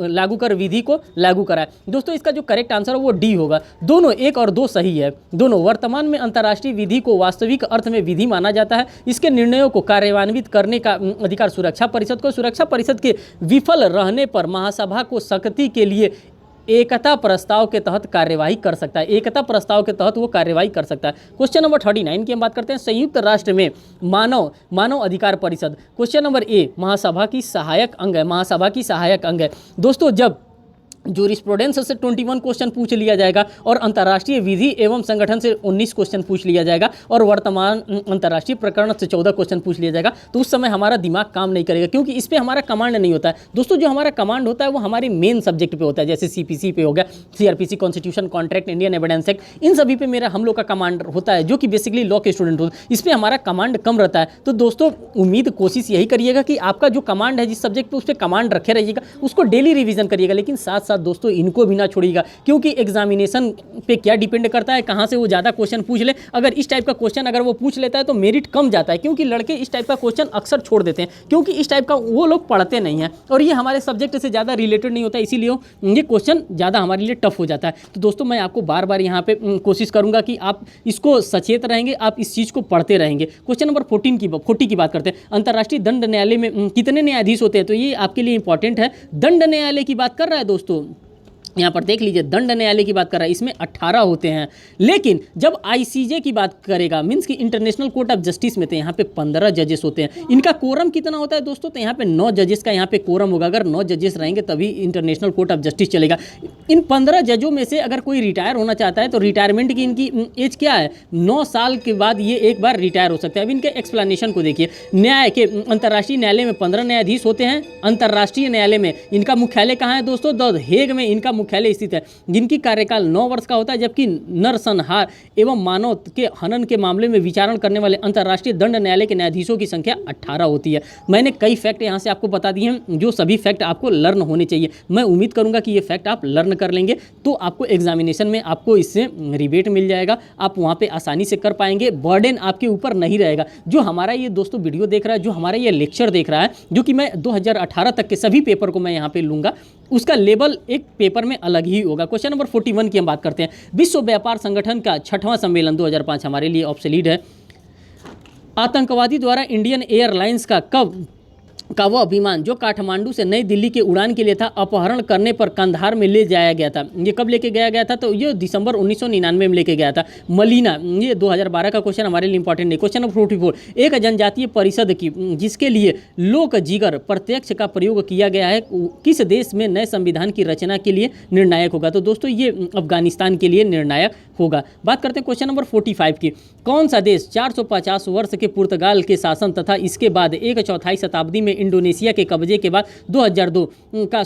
लागू कर विधि को लागू कराए। दोस्तों इसका जो करेक्ट आंसर है वो डी होगा। दोनों 1 और 2 सही है। दोनों वर्तमान में अंतर्राष्ट्रीय विधि को वास्तविक अर्थ में विधि माना जाता है। इसके निर्णयों को कार्यान्वित करने का अधिकार सुरक्षा परिषद को। सुरक्षा परिषद के विफल रहने पर महासभा को सख्ती के लिए एकता प्रस्ताव के तहत कार्यवाही कर सकता है। एकता प्रस्ताव के तहत वो कार्यवाही कर सकता है। क्वेश्चन नंबर 39 की हम बात करते हैं। संयुक्त राष्ट्र में मानव अधिकार परिषद। क्वेश्चन नंबर ए महासभा की सहायक अंग है। महासभा की सहायक अंग है दोस्तों। जब जूरिस्प्रूडेंस से 21 क्वेश्चन पूछ लिया जाएगा और अंतर्राष्ट्रीय विधि एवं संगठन से 19 क्वेश्चन पूछ लिया जाएगा और वर्तमान अंतर्राष्ट्रीय प्रकरण से 14 क्वेश्चन पूछ लिया जाएगा, तो उस समय हमारा दिमाग काम नहीं करेगा क्योंकि इस पर हमारा कमांड नहीं होता है दोस्तों। जो हमारा कमांड होता है वो हमारे मेन सब्जेक्ट पे होता है, जैसे CPC पे हो गया, CRPC, constitution, contract, Indian evidence act, इन सभी पे हम लोग का कमांड होता है जो कि बेसिकली लॉ के स्टूडेंट होते हैं। इस पर हमारा कमांड कम रहता है। तो दोस्तों कोशिश यही करिएगा कि आपका जो कमांड है जिस सब्जेक्ट पे उस पर कमांड रखे रहिएगा, उसको डेली रिविजन करिएगा। लेकिन साथ साथ दोस्तों इनको ना छोड़िएगा क्योंकि एग्जामिनेशन पे क्या डिपेंड करता है, कहां से वो ज़्यादा क्वेश्चन पूछ ले। अगर इस टाइप का क्वेश्चन अगर वो पूछ लेता है तो मेरिट कम जाता है क्योंकि लड़के इस टाइप का क्वेश्चन अक्सर छोड़ देते हैं क्योंकि इस टाइप का वो लोग पढ़ते नहीं हैं और ये हमारे सब्जेक्ट से ज़्यादा रिलेटेड नहीं होता, इसीलिए ये क्वेश्चन ज़्यादा हमारे लिए टफ हो जाता है। तो दोस्तों मैं आपको बार बार यहाँ पे कोशिश करूँगा कि आप इसको सचेत रहेंगे, आप इस चीज़ को पढ़ते रहेंगे। क्वेश्चन नंबर 40 की बात करते हैं। अंतर्राष्ट्रीय दंड न्यायालय में कितने न्यायाधीश होते हैं? तो ये आपके लिए इंपॉर्टेंट है। दंड न्यायालय की बात कर रहा है दोस्तों, यहाँ पर देख लीजिए, दंड न्यायालय की बात कर रहा है, इसमें 18 होते हैं। लेकिन जब ICJ की बात करेगा, मीन्स कि इंटरनेशनल कोर्ट ऑफ जस्टिस में, तो यहाँ पे 15 जजेस होते हैं। इनका कोरम कितना होता है दोस्तों? तो यहाँ पे 9 जजेस का यहाँ पे कोरम होगा। अगर 9 जजेस रहेंगे तभी इंटरनेशनल कोर्ट ऑफ जस्टिस चलेगा। इन 15 जजों में से अगर कोई रिटायर होना चाहता है तो रिटायरमेंट की इनकी एज क्या है? 9 साल के बाद ये एक बार रिटायर हो सकता है। अब इनके एक्सप्लेनेशन को देखिए। न्याय के अंतर्राष्ट्रीय न्यायालय में 15 न्यायाधीश होते हैं। अंतर्राष्ट्रीय न्यायालय में इनका मुख्यालय कहाँ है दोस्तों? द हेग में इनका मुख्यालय स्थित है, जिनकी कार्यकाल 9 वर्ष का होता है। जबकि नरसंहार एवं मानव के हनन के मामले में विचारण करने वाले अंतर्राष्ट्रीय दंड न्यायालय के न्यायाधीशों की संख्या 18 होती है। मैंने कई फैक्ट यहाँ से आपको बता दिए हैं जो सभी फैक्ट आपको लर्न होने चाहिए। मैं उम्मीद करूंगा कि ये फैक्ट आप लर्न कर लेंगे तो आपको एग्जामिनेशन में आपको इससे रिबेट मिल जाएगा, आप वहाँ पे आसानी से कर पाएंगे, बर्डन आपके ऊपर नहीं रहेगा। जो हमारा ये दोस्तों वीडियो देख रहा है, जो हमारा ये लेक्चर देख रहा है, जो कि मैं 2018 तक के सभी पेपर को मैं यहाँ पे लूँगा, उसका लेवल एक पेपर में अलग ही होगा। क्वेश्चन नंबर 41 की हम बात करते हैं। विश्व व्यापार संगठन का 6वां सम्मेलन 2005 हमारे लिए ऑब्सोलीट है। आतंकवादी द्वारा इंडियन एयरलाइंस का वह विमान जो काठमांडू से नई दिल्ली के उड़ान के लिए था, अपहरण करने पर कंधार में ले जाया गया था। ये कब लेके गया था? तो ये दिसंबर 1999 में लेके गया था। मलीना, ये 2012 का क्वेश्चन हमारे लिए इंपॉर्टेंट है। क्वेश्चन नंबर 44, एक जनजातीय परिषद की जिसके लिए लोक जीगर प्रत्यक्ष का प्रयोग किया गया है, किस देश में नए संविधान की रचना के लिए निर्णायक होगा? तो दोस्तों ये अफगानिस्तान के लिए निर्णायक होगा। बात करते हैं क्वेश्चन नंबर 45 की। कौन सा देश 450 वर्ष के पुर्तगाल के शासन तथा इसके बाद 1/4 शताब्दी में इंडोनेशिया के कब्जे के बाद 2002 का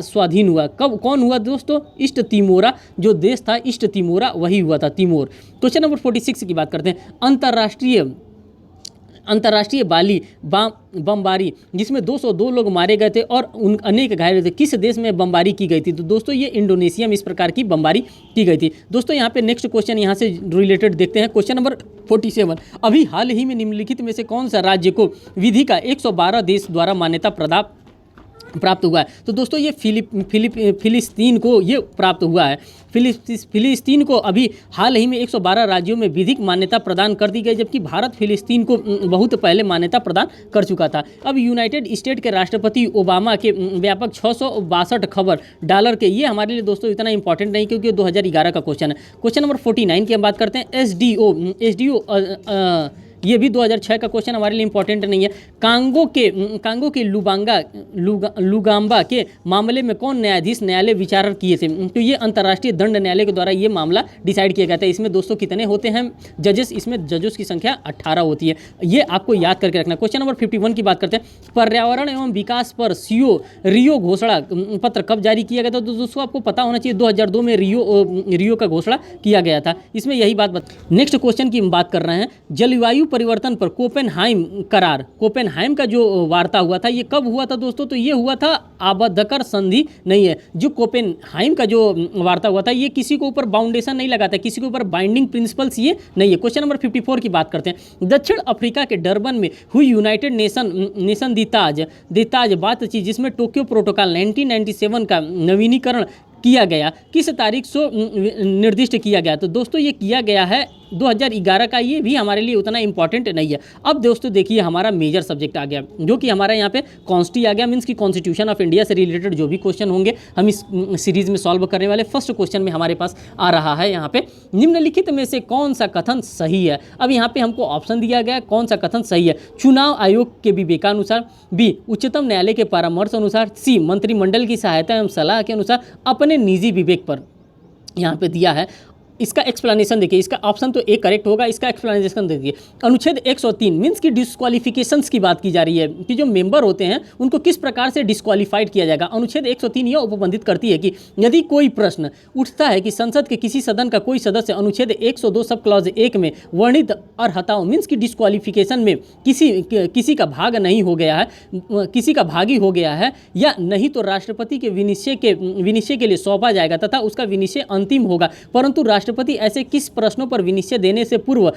स्वाधीन हुआ? कौन हुआ दोस्तों? ईस्ट तिमोरा जो देश था, ईस्ट तिमोरा वही हुआ था, तिमोर। क्वेश्चन नंबर 46 की बात करते हैं। अंतर्राष्ट्रीय अंतर्राष्ट्रीय बाली बमबारी जिसमें 202 लोग मारे गए थे और अनेक घायल हुए थे, किस देश में बमबारी की गई थी? तो दोस्तों ये इंडोनेशिया में इस प्रकार की बमबारी की गई थी। दोस्तों यहाँ पे नेक्स्ट क्वेश्चन यहाँ से रिलेटेड देखते हैं, क्वेश्चन नंबर 47। अभी हाल ही में निम्नलिखित में से कौन सा राज्य को विधि का 112 देश द्वारा मान्यता प्राप्त हुआ है? तो दोस्तों ये फिलिस्तीन को ये प्राप्त हुआ है। फिलिस्तीन को अभी हाल ही में 112 राज्यों में विधिक मान्यता प्रदान कर दी गई, जबकि भारत फिलिस्तीन को बहुत पहले मान्यता प्रदान कर चुका था। अब यूनाइटेड स्टेट के राष्ट्रपति ओबामा के व्यापक 662 खबर डॉलर के, ये हमारे लिए दोस्तों इतना इंपॉर्टेंट नहीं क्योंकि 2011 का क्वेश्चन है। क्वेश्चन नंबर 49 की हम बात करते हैं। एसडीओ ये भी 2006 का क्वेश्चन हमारे लिए इंपॉर्टेंट नहीं है। कांगो के लुगाम्बा के मामले में कौन न्यायाधीश न्यायालय विचारण किए थे? तो ये अंतर्राष्ट्रीय दंड न्यायालय के द्वारा ये मामला डिसाइड किया गया था। इसमें दोस्तों कितने होते हैं जजेस? इसमें जजेस की संख्या 18 होती है, ये आपको याद करके रखना। क्वेश्चन नंबर 51 की बात करते हैं। पर्यावरण एवं विकास पर रियो घोषणा पत्र कब जारी किया गया था? तो दोस्तों आपको पता होना चाहिए 2002 में रियो का घोषणा किया गया था। इसमें यही बात नेक्स्ट क्वेश्चन की हम बात कर रहे हैं। जलवायु परिवर्तन पर कोपेनहाइम करार, कोपेनहाइम का जो वार्ता हुआ था ये कब हुआ था दोस्तों? तो ये हुआ था आबद्धकर संधि नहीं है। जो कोपेनहाइम का जो वार्ता हुआ था ये किसी को ऊपर बाउंडेशन नहीं लगाता, किसी के ऊपर बाइंडिंग प्रिंसिपल्स ये नहीं है। क्वेश्चन नंबर 54 की बात करते हैं। दक्षिण अफ्रीका के डरबन में हुई यूनाइटेड नेशन दिताज बातचीत जिसमें टोक्यो प्रोटोकॉल 1997 का नवीनीकरण किया गया, किस तारीख से निर्दिष्ट किया गया? तो दोस्तों ये किया गया है 2011 का, ये भी हमारे लिए उतना इंपॉर्टेंट नहीं है। अब दोस्तों देखिए हमारा मेजर सब्जेक्ट आ गया जो कि हमारा यहाँ पे कॉन्स्टी आ गया, मीन्स की कॉन्स्टिट्यूशन ऑफ इंडिया से रिलेटेड जो भी क्वेश्चन होंगे हम इस सीरीज में सॉल्व करने वाले। फर्स्ट क्वेश्चन में हमारे पास आ रहा है यहाँ पे, निम्नलिखित में से कौन सा कथन सही है? अब यहाँ पे हमको ऑप्शन दिया गया है कौन सा कथन सही है। चुनाव आयोग के विवेकानुसार, बी उच्चतम न्यायालय के परामर्श अनुसार, सी मंत्रिमंडल की सहायता एवं सलाह के अनुसार, अपने निजी विवेक पर यहाँ पे दिया है। इसका एक्सप्लेनेशन देखिए, इसका ऑप्शन तो एक करेक्ट होगा, इसका एक्सप्लेनेशन देखिए। अनुच्छेद 103 मीन्स की डिस्क्वालिफिकेशंस की बात की जा रही है कि जो मेंबर होते हैं उनको किस प्रकार से डिस्क्वालीफाइड किया जाएगा। अनुच्छेद 103 यह उपबंधित करती है कि यदि कोई प्रश्न उठता है कि संसद के किसी सदन का कोई सदस्य अनुच्छेद 102 सब क्लॉज 1 में वर्णित अर्हताओं मीन्स की डिस्क्वालिफिकेशन में किसी का भाग नहीं हो गया है, किसी का भागी हो गया है या नहीं, तो राष्ट्रपति के विनिश्चय के लिए सौंपा जाएगा तथा उसका विनिश्चय अंतिम होगा। परंतु राष्ट्रपति ऐसे किस प्रश्नों पर विनिश्चय देने से पूर्व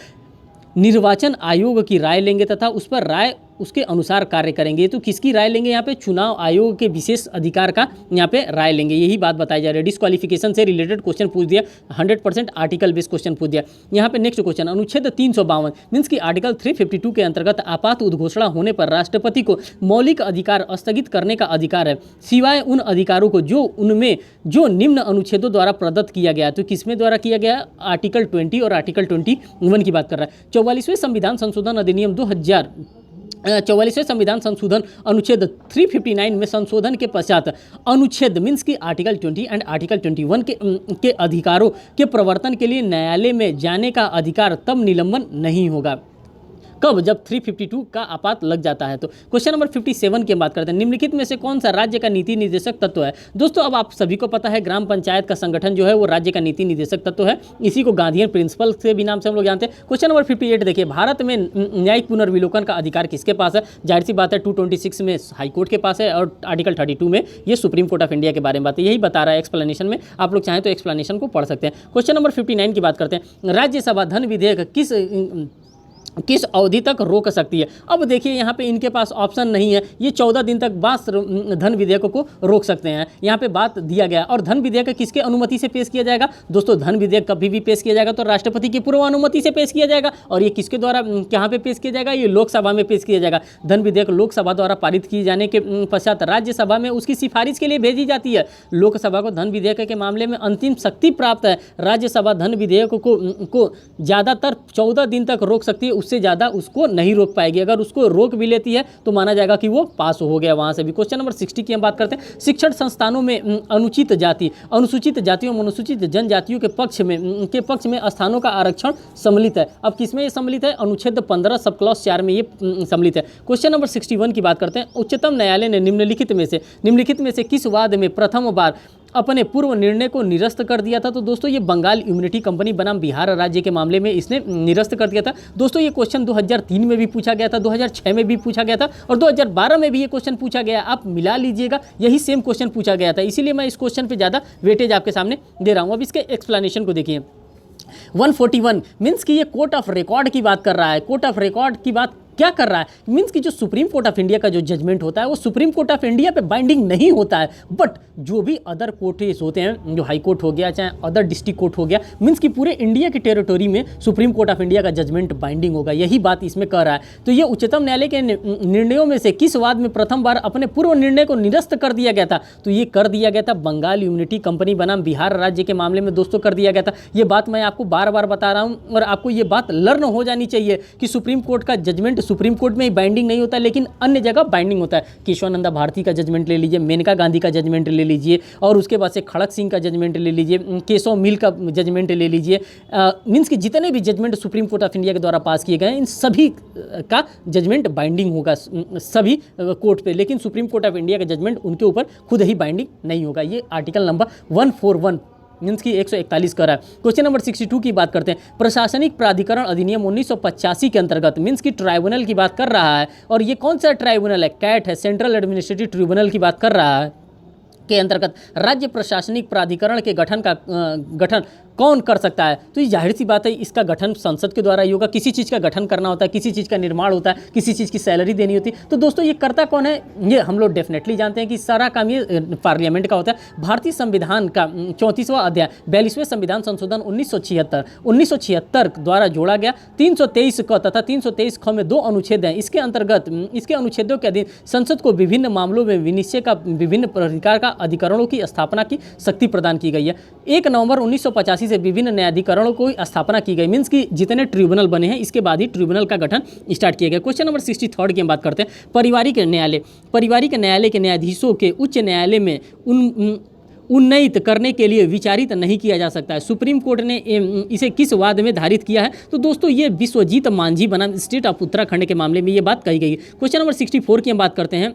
निर्वाचन आयोग की राय लेंगे तथा उस पर राय उसके अनुसार कार्य करेंगे। तो किसकी राय लेंगे यहाँ पे? चुनाव आयोग के विशेष अधिकार का यहाँ पे राय लेंगे, यही बात बताई जा रही है। डिस्क्वालिफिकेशन से रिलेटेड क्वेश्चन पूछ दिया, 100% आर्टिकल बेस्ड क्वेश्चन पूछ दिया। यहाँ पे नेक्स्ट क्वेश्चन, अनुच्छेद 352 मीन्स की आर्टिकल 352 के अंतर्गत आपात उद्घोषणा होने पर राष्ट्रपति को मौलिक अधिकार स्थगित करने का अधिकार है, सिवाय उन अधिकारों को जो निम्न अनुच्छेदों द्वारा प्रदत्त किया गया। तो किसमें द्वारा किया गया? आर्टिकल 20 और आर्टिकल 21 की बात कर रहा है। 44वें संविधान संशोधन अधिनियम 44वें संविधान संशोधन अनुच्छेद 359 में संशोधन के पश्चात अनुच्छेद मीन्स की आर्टिकल 20 एंड आर्टिकल 21 के अधिकारों के प्रवर्तन के लिए न्यायालय में जाने का अधिकार तब निलंबन नहीं होगा। कब? जब 352 का आपात लग जाता है। तो क्वेश्चन नंबर 57 की बात करते हैं। निम्नलिखित में से कौन सा राज्य का नीति निर्देशक तत्व है? दोस्तों अब आप सभी को पता है ग्राम पंचायत का संगठन जो है वो राज्य का नीति निर्देशक तत्व है, इसी को गांधीयन प्रिंसिपल से भी नाम से हम लोग जानते हैं। क्वेश्चन नंबर 58 देखिए, भारत में न्यायिक पुनर्विलोकन का अधिकार किसके पास है? जाहिर सी बात है 226 में हाईकोर्ट के पास है और आर्टिकल 32 में ये सुप्रीम कोर्ट ऑफ इंडिया के बारे में बात है, यही बता रहा है एक्सप्लेनेशन में। आप लोग चाहें तो एक्सप्लेनेशन को पढ़ सकते हैं। क्वेश्चन नंबर 59 की बात करते हैं। राज्यसभा धन विधेयक किस अवधि तक रोक सकती है? अब देखिए यहाँ पे इनके पास ऑप्शन नहीं है, ये 14 दिन तक बस धन विधेयक को रोक सकते हैं, यहाँ पे बात दिया गया। और धन विधेयक किसके अनुमति से पेश किया जाएगा? दोस्तों धन विधेयक कभी भी पेश किया जाएगा तो राष्ट्रपति की पूर्व अनुमति से पेश किया जाएगा। और ये किसके द्वारा कहाँ पे पेश किया जाएगा? ये लोकसभा में पेश किया जाएगा। धन विधेयक लोकसभा द्वारा पारित किए जाने के पश्चात राज्यसभा में उसकी सिफारिश के लिए भेजी जाती है। लोकसभा को धन विधेयक के मामले में अंतिम शक्ति प्राप्त है। राज्यसभा धन विधेयक को ज़्यादातर 14 दिन तक रोक सकती है, उससे ज़्यादा उसको नहीं रोक पाएगी। अगर उसको रोक भी लेती है तो माना जाएगा कि वो पास हो गया वहाँ से भी। क्वेश्चन नंबर 60 की हम बात करते हैं। शिक्षण संस्थानों में अनुसूचित जातियों और अनुसूचित जनजातियों के पक्ष में स्थानों का आरक्षण सम्मिलित है। अब किसमें ये सम्मिलित है? अनुच्छेद 15 सब क्लॉज 4 में ये सम्मिलित है। क्वेश्चन नंबर 61 की बात करते हैं। उच्चतम न्यायालय ने निम्नलिखित में से किस वाद में प्रथम बार अपने पूर्व निर्णय को निरस्त कर दिया था? तो दोस्तों ये बंगाल यूनिटी कंपनी बनाम बिहार राज्य के मामले में इसने निरस्त कर दिया था। दोस्तों ये क्वेश्चन 2003 में भी पूछा गया था, 2006 में भी पूछा गया था और 2012 में भी ये क्वेश्चन पूछा गया। आप मिला लीजिएगा, यही सेम क्वेश्चन पूछा गया था, इसीलिए मैं इस क्वेश्चन पे ज़्यादा वेटेज आपके सामने दे रहा हूँ। अब इसके एक्सप्लेनेशन को देखिए। 141 मीन्स कि ये कोर्ट ऑफ रिकॉर्ड की बात कर रहा है। कोर्ट ऑफ रिकॉर्ड की बात क्या कर रहा है? मीन्स कि जो सुप्रीम कोर्ट ऑफ इंडिया का जो जजमेंट होता है वो सुप्रीम कोर्ट ऑफ इंडिया पे बाइंडिंग नहीं होता है, बट जो भी अदर कोर्ट्स होते हैं, जो हाई कोर्ट हो गया चाहे अदर डिस्ट्रिक्ट कोर्ट हो गया, मीन्स कि पूरे इंडिया के टेरिटोरी में सुप्रीम कोर्ट ऑफ इंडिया का जजमेंट बाइंडिंग होगा, यही बात इसमें कह रहा है। तो ये उच्चतम न्यायालय के निर्णयों में से किस वाद में प्रथम बार अपने पूर्व निर्णय को निरस्त कर दिया गया था? तो ये कर दिया गया था बंगाल यूनिटी कंपनी बनाम बिहार राज्य के मामले में दोस्तों कर दिया गया था। ये बात मैं आपको बार बार बता रहा हूँ और आपको ये बात लर्न हो जानी चाहिए कि सुप्रीम कोर्ट का जजमेंट सुप्रीम कोर्ट में बाइंडिंग नहीं होता, लेकिन अन्य जगह बाइंडिंग होता है। केशवानंदा भारती का जजमेंट ले लीजिए, मेनका गांधी का जजमेंट ले लीजिए और उसके बाद से खड़क सिंह का जजमेंट ले लीजिए, केशव मिल का जजमेंट ले लीजिए। मीन्स कि जितने भी judgement supreme court of India के द्वारा पास किए गए हैं इन सभी का जजमेंट बाइंडिंग होगा सभी कोर्ट पे, लेकिन सुप्रीम कोर्ट ऑफ इंडिया का जजमेंट उनके ऊपर खुद ही बाइंडिंग नहीं होगा। ये आर्टिकल नंबर 141 मीन्स की 141 कर रहा है। क्वेश्चन नंबर 62 की बात करते हैं। प्रशासनिक प्राधिकरण अधिनियम 1985 के अंतर्गत मीन्स की ट्राइब्यूनल की बात कर रहा है, और ये कौन सा ट्राइब्यूनल है? कैट है, सेंट्रल एडमिनिस्ट्रेटिव ट्रिब्यूनल की बात कर रहा है, के अंतर्गत राज्य प्रशासनिक प्राधिकरण के गठन कौन कर सकता है? तो ये जाहिर सी बात है, इसका गठन संसद के द्वारा ही होगा। किसी चीज़ का गठन करना होता है, किसी चीज़ का निर्माण होता है, किसी चीज़ की सैलरी देनी होती है, तो दोस्तों ये करता कौन है? ये हम लोग डेफिनेटली जानते हैं कि सारा काम ये पार्लियामेंट का होता है। भारतीय संविधान का 34वां अध्याय 42वें संविधान संशोधन 1976 द्वारा जोड़ा गया 323 क तथा 323 ख में 2 अनुच्छेद हैं। इसके अंतर्गत इसके अनुच्छेदों के अधीन संसद को विभिन्न मामलों में विनिश्चय का विभिन्न प्रकार का अधिकरणों की स्थापना की शक्ति प्रदान की गई है। 1 नवंबर 1985 से विभिन्न न्यायाधिकरणों को स्थापना की गई, मीन्स कि जितने ट्रिब्यूनल बने हैं इसके बाद ही ट्रिब्यूनल का गठन स्टार्ट किया गया। क्वेश्चन नंबर 63 की हम बात करते हैं। पारिवारिक न्यायालय के न्यायाधीशों के उच्च न्यायालय में उन्नयन करने के लिए विचारित नहीं किया जा सकता है। सुप्रीम कोर्ट ने इसे किस वाद में धारित किया है? तो दोस्तों ये विश्वजीत मांझी बनाम स्टेट ऑफ उत्तराखंड के मामले में ये बात कही गई। क्वेश्चन नंबर 64 की हम बात करते हैं।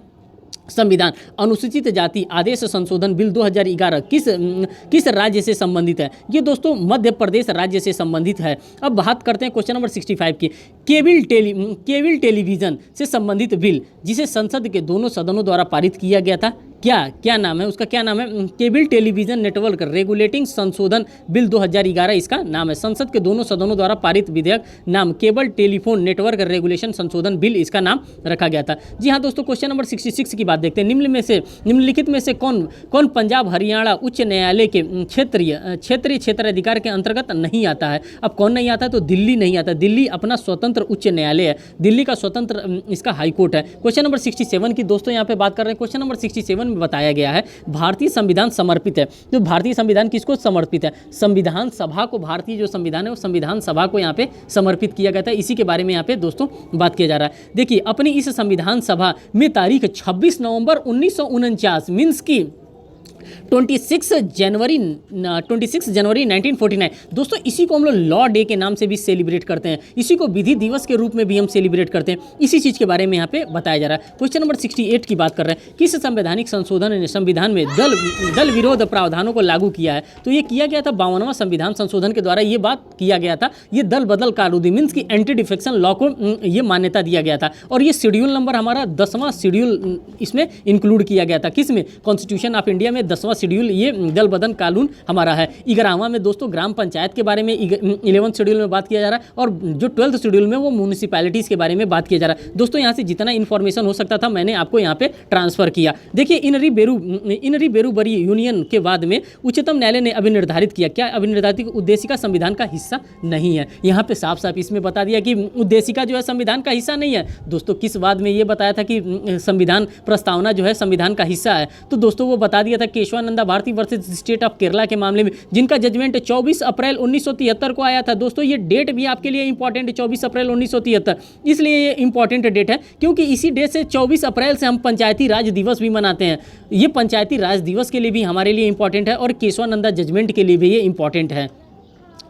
संविधान अनुसूचित जाति आदेश संशोधन बिल 2011 किस राज्य से संबंधित है? ये दोस्तों मध्य प्रदेश राज्य से संबंधित है। अब बात करते हैं क्वेश्चन नंबर 65 की। केबल टेलीविजन से संबंधित बिल जिसे संसद के दोनों सदनों द्वारा पारित किया गया था, क्या नाम है उसका? क्या नाम है? केबल टेलीविजन नेटवर्क रेगुलेटिंग संशोधन बिल 2011 इसका नाम है। संसद के दोनों सदनों द्वारा पारित विधेयक नाम केबल टेलीफोन नेटवर्क रेगुलेशन संशोधन बिल इसका नाम रखा गया था। जी हाँ दोस्तों, क्वेश्चन नंबर 66 की बात देखते हैं। निम्नलिखित में से कौन पंजाब हरियाणा उच्च न्यायालय के क्षेत्राधिकार के अंतर्गत नहीं आता है? अब कौन नहीं आता है? तो दिल्ली नहीं आता। दिल्ली अपना स्वतंत्र उच्च न्यायालय है, दिल्ली का स्वतंत्र इसका हाई कोर्ट है। क्वेश्चन नंबर 67 की दोस्तों यहाँ पे बात कर रहे हैं। क्वेश्चन नंबर 67 में बताया गया है भारतीय संविधान समर्पित है। तो भारतीय संविधान किसको समर्पित है? संविधान सभा को। भारतीय जो संविधान है वो संविधान सभा को यहाँ पे समर्पित किया गया था। इसी के बारे में यहाँ पे दोस्तों बात किया जा रहा है। देखिए अपनी इस संविधान सभा में तारीख 26 नवंबर 1949 मीन्स की 26 जनवरी 1949 दोस्तों, इसी को हम लोग लॉ डे के नाम से भी सेलिब्रेट करते हैं। इसी को विधि दिवस के रूप में भी हम सेलिब्रेट करते हैं। इसी चीज़ के बारे में यहाँ पे बताया जा रहा है। क्वेश्चन नंबर 68 की बात कर रहे हैं। किस संवैधानिक संशोधन ने संविधान में दल विरोध प्रावधानों को लागू किया है? तो ये किया गया था 52वां संविधान संशोधन के द्वारा। ये बात किया गया था। ये दल बदल कानून मीन्स की एंटी डिफेक्शन लॉ को ये मान्यता दिया गया था। और ये शेड्यूल नंबर हमारा 10वां शेड्यूल इसमें इंक्लूड किया गया था। किसमें? कॉन्स्टिट्यूशन ऑफ इंडिया में 10वां शेड्यूल ये दल बदल कानून हमारा है। 11वां में दोस्तों ग्राम पंचायत के बारे में 11वें शेड्यूल में बात किया जा रहा है, और जो 12th शेड्यूल में वो म्यूनिसिपैलिटीज़ के बारे में बात किया जा रहा है। दोस्तों यहाँ से जितना इन्फॉर्मेशन हो सकता था मैंने आपको यहाँ पे ट्रांसफर किया। देखिए इनरी बेरूबरी यूनियन के बाद में उच्चतम न्यायालय ने अभिनिर्धारित किया, क्या अभिनिर्धारित उद्देशिका संविधान का हिस्सा नहीं है। यहाँ पे साफ साफ इसमें बता दिया कि उद्देशिका जो है संविधान का हिस्सा नहीं है। दोस्तों किस बाद में ये बताया था कि संविधान प्रस्तावना जो है संविधान का हिस्सा है? तो दोस्तों वो बता दिया था Kesavananda Bharati versus state of Kerala के मामले में, जिनका जजमेंट 24 अप्रैल 1973 को आया था। दोस्तों ये डेट भी आपके लिए इंपॉर्टेंट है, 24 अप्रैल 1973। इसलिए ये इंपॉर्टेंट डेट है क्योंकि इसी डेट से 24 अप्रैल से हम पंचायती राज दिवस भी मनाते हैं। ये पंचायती राज दिवस के लिए भी हमारे लिए इंपॉर्टेंट है और केशवानंदा जजमेंट के लिए भी ये इंपॉर्टेंट है।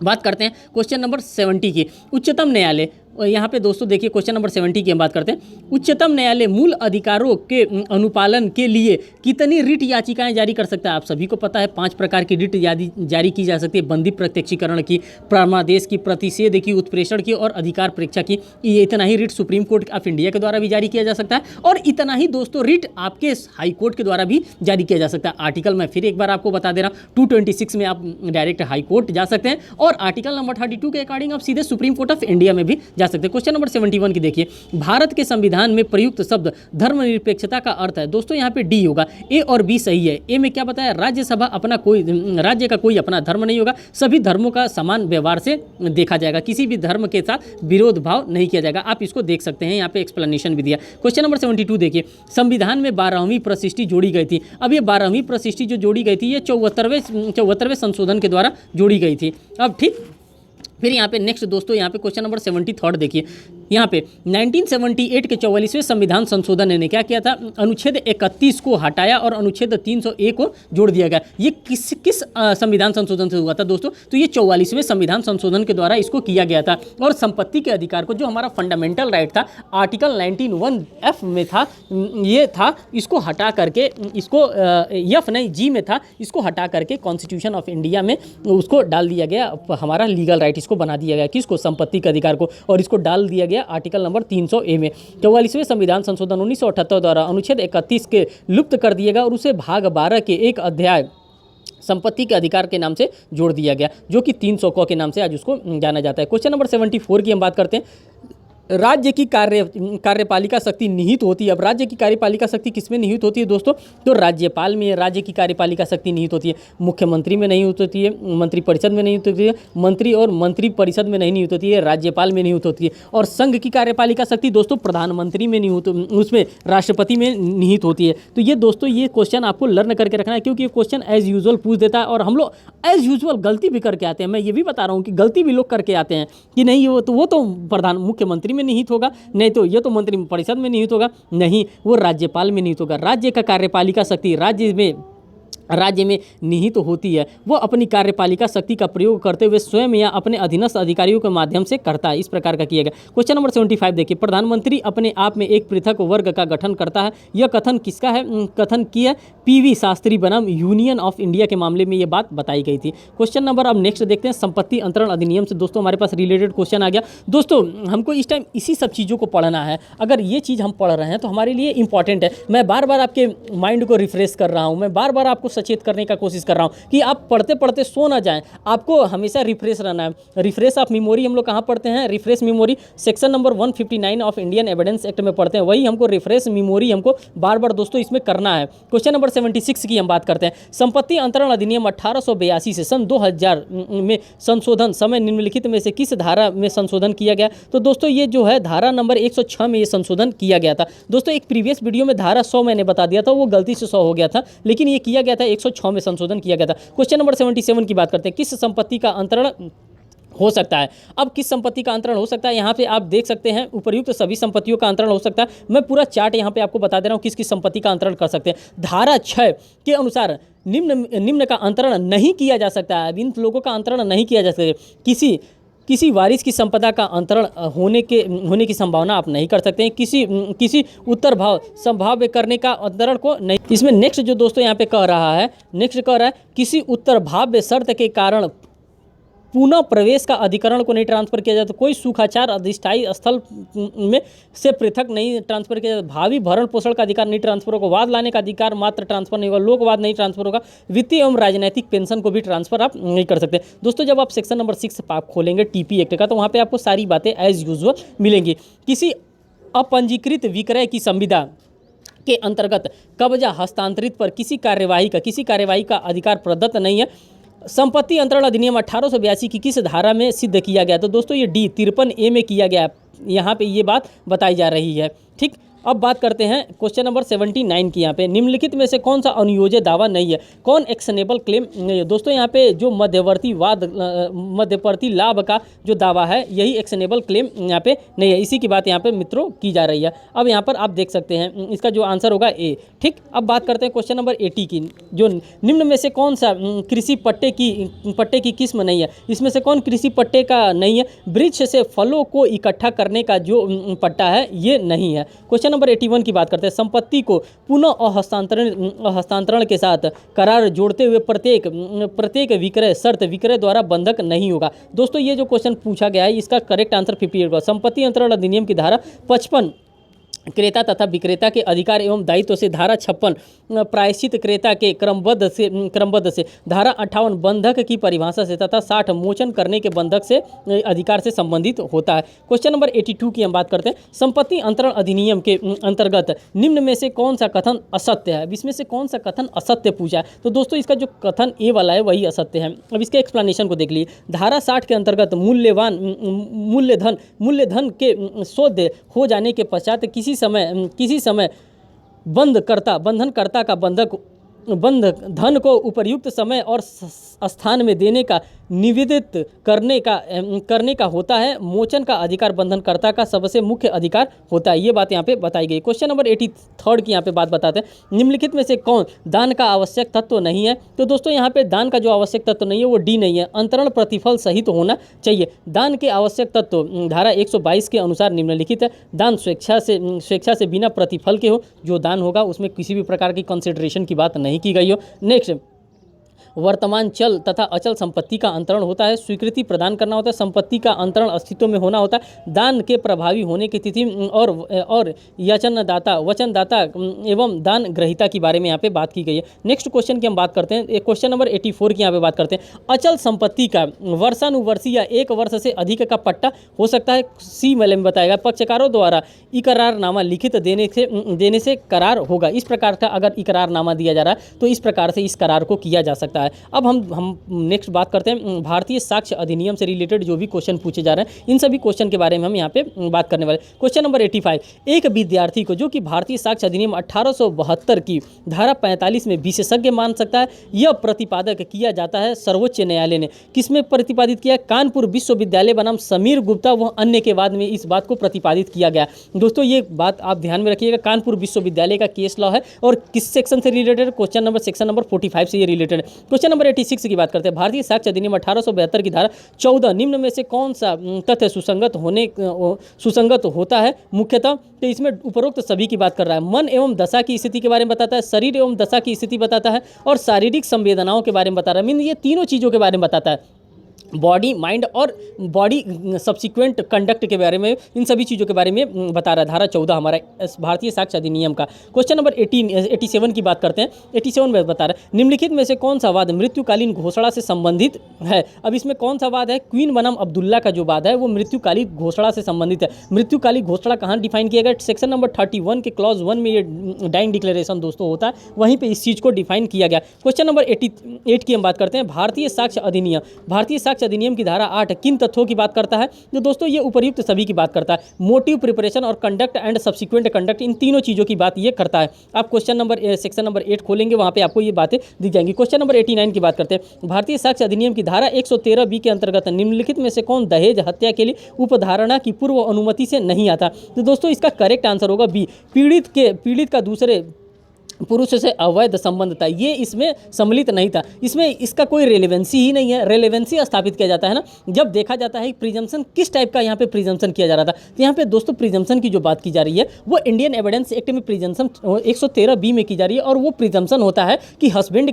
बात करते हैं क्वेश्चन नंबर 70 की। उच्चतम न्यायालय और यहाँ पे दोस्तों देखिए क्वेश्चन नंबर 70 की हम बात करते हैं। उच्चतम न्यायालय मूल अधिकारों के अनुपालन के लिए कितनी रिट याचिकाएं जारी कर सकता है? आप सभी को पता है 5 प्रकार की रिट जारी की जा सकती है। बंदी प्रत्यक्षीकरण की, परमादेश की, प्रतिषेध की, उत्प्रेषण की और अधिकार परीक्षा की। ये इतना ही writ supreme court of India के द्वारा भी जारी किया जा सकता है और इतना ही दोस्तों रिट आपके हाई कोर्ट के द्वारा भी जारी किया जा सकता है। आर्टिकल मैं फिर एक बार आपको बता दे रहा हूँ, 226 में आप डायरेक्ट हाई कोर्ट जा सकते हैं और आर्टिकल नंबर 32 के अकॉर्डिंग आप सीधे सुप्रीम कोर्ट ऑफ इंडिया में भी जा सकते हैं। क्वेश्चन नंबर 71 की देखिए, भारत के संविधान में प्रयुक्त शब्द धर्मनिरपेक्षता का अर्थ है। दोस्तों यहाँ पे डी होगा, ए और बी सही है। ए में क्या बताया, राज्यसभा राज्य का कोई अपना धर्म नहीं होगा, सभी धर्मों का समान व्यवहार से देखा जाएगा, किसी भी धर्म के साथ विरोध भाव नहीं किया जाएगा। आप इसको देख सकते हैं, यहाँ पे एक्सप्लेनेशन भी दिया। क्वेश्चन नंबर 72 देखिए, संविधान में 12वीं प्रशिष्टि जोड़ी गई थी। अब ये 12वीं प्रशिष्टि जो जोड़ी गई थी ये 74वें संशोधन के द्वारा जोड़ी गई थी। अब ठीक, फिर यहाँ पे नेक्स्ट दोस्तों यहाँ पे क्वेश्चन नंबर 73 देखिए, यहाँ पे 1978 के 44वें संविधान संशोधन ने क्या किया था, अनुच्छेद 31 को हटाया और अनुच्छेद 301 को जोड़ दिया गया। ये किस संविधान संशोधन से हुआ था दोस्तों? तो ये 44वें संविधान संशोधन के द्वारा इसको किया गया था। और संपत्ति के अधिकार को, जो हमारा फंडामेंटल राइट था, आर्टिकल 19(1)(f) में था, ये था, इसको हटा करके, इसको एफ नहीं जी में था, इसको हटा करके कॉन्स्टिट्यूशन ऑफ इंडिया में उसको डाल दिया गया, हमारा लीगल राइट इसको बना दिया गया, किसको, संपत्ति के अधिकार को, और इसको डाल दिया गया आर्टिकल नंबर 300A में। 44वें संविधान संशोधन 1978 द्वारा अनुच्छेद 31 के लुप्त कर दिया गया और उसे भाग 12 के एक अध्याय संपत्ति के अधिकार के नाम से जोड़ दिया गया, जो कि 300 क के नाम से आज उसको जाना जाता है। क्वेश्चन नंबर 74 की हम बात करते हैं। राज्य की कार्यपालिका शक्ति निहित होती है। अब राज्य की कार्यपालिका शक्ति किसमें निहित होती है दोस्तों? तो राज्यपाल में राज्य की कार्यपालिका शक्ति निहित होती है। मुख्यमंत्री में नहीं होती है, मंत्रिपरिषद में नहीं होती है, मंत्री और मंत्रिपरिषद में नहीं निहित होती है, राज्यपाल में निहित होती है। और संघ की कार्यपालिका शक्ति दोस्तों प्रधानमंत्री में निहित, उसमें राष्ट्रपति में निहित होती है। तो ये दोस्तों ये क्वेश्चन आपको लर्न करके रखना है, क्योंकि ये क्वेश्चन एज यूजुअल पूछ देता है और हम लोग एज यूजुअल गलती भी करके आते हैं। मैं ये भी बता रहा हूँ कि गलती भी लोग करके आते हैं कि नहीं वो तो मुख्यमंत्री में निहित होगा, नहीं तो ये तो मंत्री परिषद में निहित होगा, नहीं वो राज्यपाल में निहित होगा। राज्य का कार्यपालिका शक्ति राज्य में निहित होती है, वो अपनी कार्यपालिका शक्ति का प्रयोग करते हुए स्वयं या अपने अधीनस्थ अधिकारियों के माध्यम से करता है। इस प्रकार का किया गया। क्वेश्चन नंबर 75 देखिए, प्रधानमंत्री अपने आप में एक पृथक वर्ग का गठन करता है। यह कथन किसका है? कथन की है PV शास्त्री बनाम यूनियन ऑफ इंडिया के मामले में ये बात बताई गई थी। क्वेश्चन नंबर अब नेक्स्ट देखते हैं, संपत्ति अंतरण अधिनियम से दोस्तों हमारे पास रिलेटेड क्वेश्चन आ गया। दोस्तों हमको इस टाइम इसी सब चीज़ों को पढ़ना है। अगर ये चीज़ हम पढ़ रहे हैं तो हमारे लिए इंपॉर्टेंट है। मैं बार बार आपके माइंड को रिफ्रेश कर रहा हूँ, मैं बार बार आपको सचेत करने का कोशिश कर रहा हूं कि आप पढ़ते पढ़ते सो ना जाएं। आपको हमेशा रिफ्रेश रहना है। रिफ्रेश ऑफ मेमोरी हम लोग कहां पढ़ते हैं? Refresh memory section number 159 of Indian evidence act में पढ़ते हैं। वही हमको रिफ्रेश मेमोरी हमको बार बार दोस्तों इसमें करना है। क्वेश्चन नंबर 76 की हम बात करते हैं। संपत्ति अंतरण अधिनियम 1882 से सन 2000 में संशोधन समय निम्नलिखित में से किस धारा में संशोधन किया गया? तो दोस्तों ये जो है धारा नंबर 106 में ये संशोधन किया गया था। दोस्तों एक प्रीवियस वीडियो में धारा 100 मैंने बता दिया था, वो गलती से 100 हो गया था, लेकिन ये किया गया था 106 में संशोधन किया गया था। क्वेश्चन नंबर 77 की बात करते हैं, किस संपत्ति का अंतरण हो सकता है? अब किस संपत्ति का अंतरण हो सकता है? यहाँ पे आप देख सकते हैं उपयुक्त सभी संपत्तियों का अंतरण हो सकता है। मैं पूरा चार्ट यहाँ पे आपको बता दे रहा हूँ किस किस संपत्ति का अंतरण कर सकते हैं। धारा 6 के अनुसार निम्न का अंतरण नहीं किया जा सकता है। इन लोगों का अंतरण नहीं किया जा सकता। किसी वारिस की संपदा का अंतरण होने की संभावना आप नहीं कर सकते हैं। किसी उत्तर भाव संभाव्य करने का अंतरण को नहीं। इसमें नेक्स्ट जो दोस्तों यहाँ पे कह रहा है, किसी उत्तर भाव्य शर्त के कारण पुनः प्रवेश का अधिकरण को नहीं ट्रांसफर किया जाता। कोई सुखाचार अधिष्ठायी स्थल में से पृथक नहीं ट्रांसफर किया जाता। भावी भरण पोषण का अधिकार नहीं ट्रांसफर होगा। वाद लाने का अधिकार मात्र ट्रांसफर नहीं होगा। लोकवाद नहीं ट्रांसफर होगा। वित्तीय एवं राजनीतिक पेंशन को भी ट्रांसफर आप नहीं कर सकते। दोस्तों जब आप सेक्शन नंबर 6 आप खोलेंगे TP एक्ट का, तो वहाँ पर आपको सारी बातें एज यूजुअल मिलेंगी। किसी अपंजीकृत विक्रय की संविदा के अंतर्गत कब्जा हस्तांतरित पर किसी कार्यवाही का अधिकार प्रदत्त नहीं है। संपत्ति अंतरण अधिनियम 1882 की किस धारा में सिद्ध किया गया? तो दोस्तों ये D 53A में किया गया। यहाँ पे ये बात बताई जा रही है। ठीक, अब बात करते हैं क्वेश्चन नंबर 79 की। यहाँ पे निम्नलिखित में से कौन सा अनुयोज्य दावा नहीं है, कौन एक्शनेबल क्लेम नहीं है। दोस्तों यहाँ पे जो मध्यवर्ती लाभ का जो दावा है यही एक्शनेबल क्लेम यहाँ पे नहीं है, इसी की बात यहाँ पे मित्रों की जा रही है। अब यहाँ पर आप देख सकते हैं इसका जो आंसर होगा ए। ठीक, अब बात करते हैं क्वेश्चन नंबर 80 की। जो निम्न में से कौन सा कृषि पट्टे की किस्म नहीं है, इसमें से कौन कृषि पट्टे का नहीं है। वृक्ष से फलों को इकट्ठा करने का जो पट्टा है ये नहीं है। क्वेश्चन नंबर 81 की बात करते हैं। संपत्ति को पुनः हस्तांतरण के साथ करार जोड़ते हुए प्रत्येक विक्रय शर्त विक्रय द्वारा बंधक नहीं होगा। दोस्तों ये जो क्वेश्चन पूछा गया है इसका करेक्ट आंसर 58 होगा। संपत्ति अंतरण अधिनियम की धारा 55 क्रेता तथा विक्रेता के अधिकार एवं दायित्व से, धारा 56 प्रायश्चित क्रेता के क्रमबद्ध से, धारा 58 बंधक की परिभाषा से तथा 60 मोचन करने के बंधक से अधिकार से संबंधित होता है। क्वेश्चन नंबर 82 की हम बात करते हैं। संपत्ति अंतरण अधिनियम के अंतर्गत निम्न में से कौन सा कथन असत्य है। अब इसमें से कौन सा कथन असत्य पूछा है, तो दोस्तों इसका जो कथन ए वाला है वही असत्य है। अब इसके एक्सप्लेनेशन को देख लीजिए। धारा 60 के अंतर्गत मूल्यधन के शोध हो जाने के पश्चात किसी समय बंधनकर्ता का धन को उपयुक्त समय और स्थान में देने का निवेदित करने का होता है। मोचन का अधिकार बंधनकर्ता का सबसे मुख्य अधिकार होता है। ये बात यहाँ पे बताई गई। क्वेश्चन नंबर 83 की यहाँ पे बात बताते हैं। निम्नलिखित में से कौन दान का आवश्यक तत्व नहीं है, तो दोस्तों यहाँ पे दान का जो आवश्यक तत्व नहीं है वो डी नहीं है, अंतरण प्रतिफल सहित होना चाहिए। दान के आवश्यक तत्व धारा 122 के अनुसार निम्नलिखित है। दान स्वेच्छा से बिना प्रतिफल के हो, जो दान होगा उसमें किसी भी प्रकार की कंसिडरेशन की बात नहीं की गई हो। नेक्स्ट, वर्तमान चल तथा अचल संपत्ति का अंतरण होता है। स्वीकृति प्रदान करना होता है। संपत्ति का अंतरण अस्तित्व में होना होता है। दान के प्रभावी होने की तिथि और वचनदाता एवं दान ग्रहीता के बारे में यहाँ पे बात की गई है। नेक्स्ट क्वेश्चन की हम बात करते हैं। क्वेश्चन नंबर 84 की यहाँ पे बात करते हैं। अचल संपत्ति का वर्षानुवर्षी या 1 वर्ष से अधिक का पट्टा हो सकता है। सी वाले में बताएगा पक्षकारों द्वारा इकरारनामा लिखित देने से करार होगा। इस प्रकार का अगर इकरारनामा दिया जा रहा है तो इस प्रकार से इस करार को किया जा सकता है। अब हम नेक्स्ट बात करते हैं। भारतीय साक्ष्य अधिनियम से रिलेटेड जो भी क्वेश्चन पूछे जा रहे हैं इन सभी क्वेश्चन के बारे में हम यहाँ पे बात करने वाले। क्वेश्चन नंबर 85, एक विद्यार्थी को जो कि भारतीय साक्ष्य अधिनियम 1872 की धारा 45 में विशेषज्ञ मान सकता है, यह प्रतिपादक किया जाता है सर्वोच्च न्यायालय ने किसमें प्रतिपादित किया। कानपुर विश्वविद्यालय बनाम समीर गुप्ता व अन्य के बाद में इस बात को प्रतिपादित किया गया। दोस्तों ये बात आप ध्यान में रखिएगा। कानपुर विश्वविद्यालय का केस लॉ है और किस सेक्शन से related, question number section number 45 से ये रिलेटेड। क्वेश्चन नंबर 86 की बात करते हैं। भारतीय साक्ष्य अधिनियम 1872 की धारा 14 निम्न में से कौन सा तथ्य सुसंगत होता है मुख्यतः, तो इसमें उपरोक्त सभी की बात कर रहा है। मन एवं दशा की स्थिति के बारे में बताता है, शरीर एवं दशा की स्थिति बताता है और शारीरिक संवेदनाओं के बारे में बता रहा है। मीन ये तीनों चीज़ों के बारे में बताता है। बॉडी, माइंड और बॉडी सब्सिक्वेंट कंडक्ट के बारे में, इन सभी चीज़ों के बारे में बता रहा है धारा 14 हमारा भारतीय साक्ष्य अधिनियम का। क्वेश्चन नंबर 87 की बात करते हैं। 87 में बता रहा है निम्नलिखित में से कौन सा वाद मृत्युकालीन घोषणा से संबंधित है। अब इसमें कौन सा वाद है, क्वीन बनाम अब्दुल्ला का जो वाद है वो मृत्युकालीन घोषणा से संबंधित है। मृत्युकालीन घोषणा कहाँ डिफाइन किया गया, सेक्शन नंबर 31 के क्लॉज 1 में ये डाइंग डिक्लेरेशन दोस्तों होता है, वहीं पर इस चीज़ को डिफाइन किया गया। क्वेश्चन नंबर 88 की हम बात करते हैं। भारतीय साक्ष्य अधिनियम की धारा 8 किन तथ्यों की बात करता है, तो दोस्तों ये उपर्युक्त सभी की बात करता है। मोटिव, प्रिपरेशन और कंडक्ट एंड सब्सिक्वेंट कंडक्ट, इन तीनों चीज़ों की बात ये करता है। आप क्वेश्चन नंबर सेक्शन नंबर 8 खोलेंगे, वहाँ पे आपको ये बातें दिख जाएंगी। क्वेश्चन नंबर 89 की बात करते हैं। भारतीय साक्ष्य अधिनियम की धारा 113 के अंतर्गत निम्नलिखित में से कौन दहेज हत्या के लिए उपधारणा की पूर्व अनुमति से नहीं आता, तो दोस्तों इसका करेक्ट आंसर होगा बी, पीड़ित का दूसरे पुरुष से अवैध संबंध था, ये इसमें सम्मिलित नहीं था। इसमें इसका कोई रेलेवेंसी ही नहीं है। रेलेवेंसी स्थापित किया जाता है ना जब देखा जाता है प्रिजम्पशन किस टाइप का यहाँ पे प्रिजम्पशन किया जा रहा था। तो यहाँ पे दोस्तों प्रिजम्पशन की जो बात की जा रही है वो इंडियन एविडेंस एक्ट में प्रिजम्पशन 113 में की जा रही है और वो प्रिजम्पशन होता है कि हस्बैंड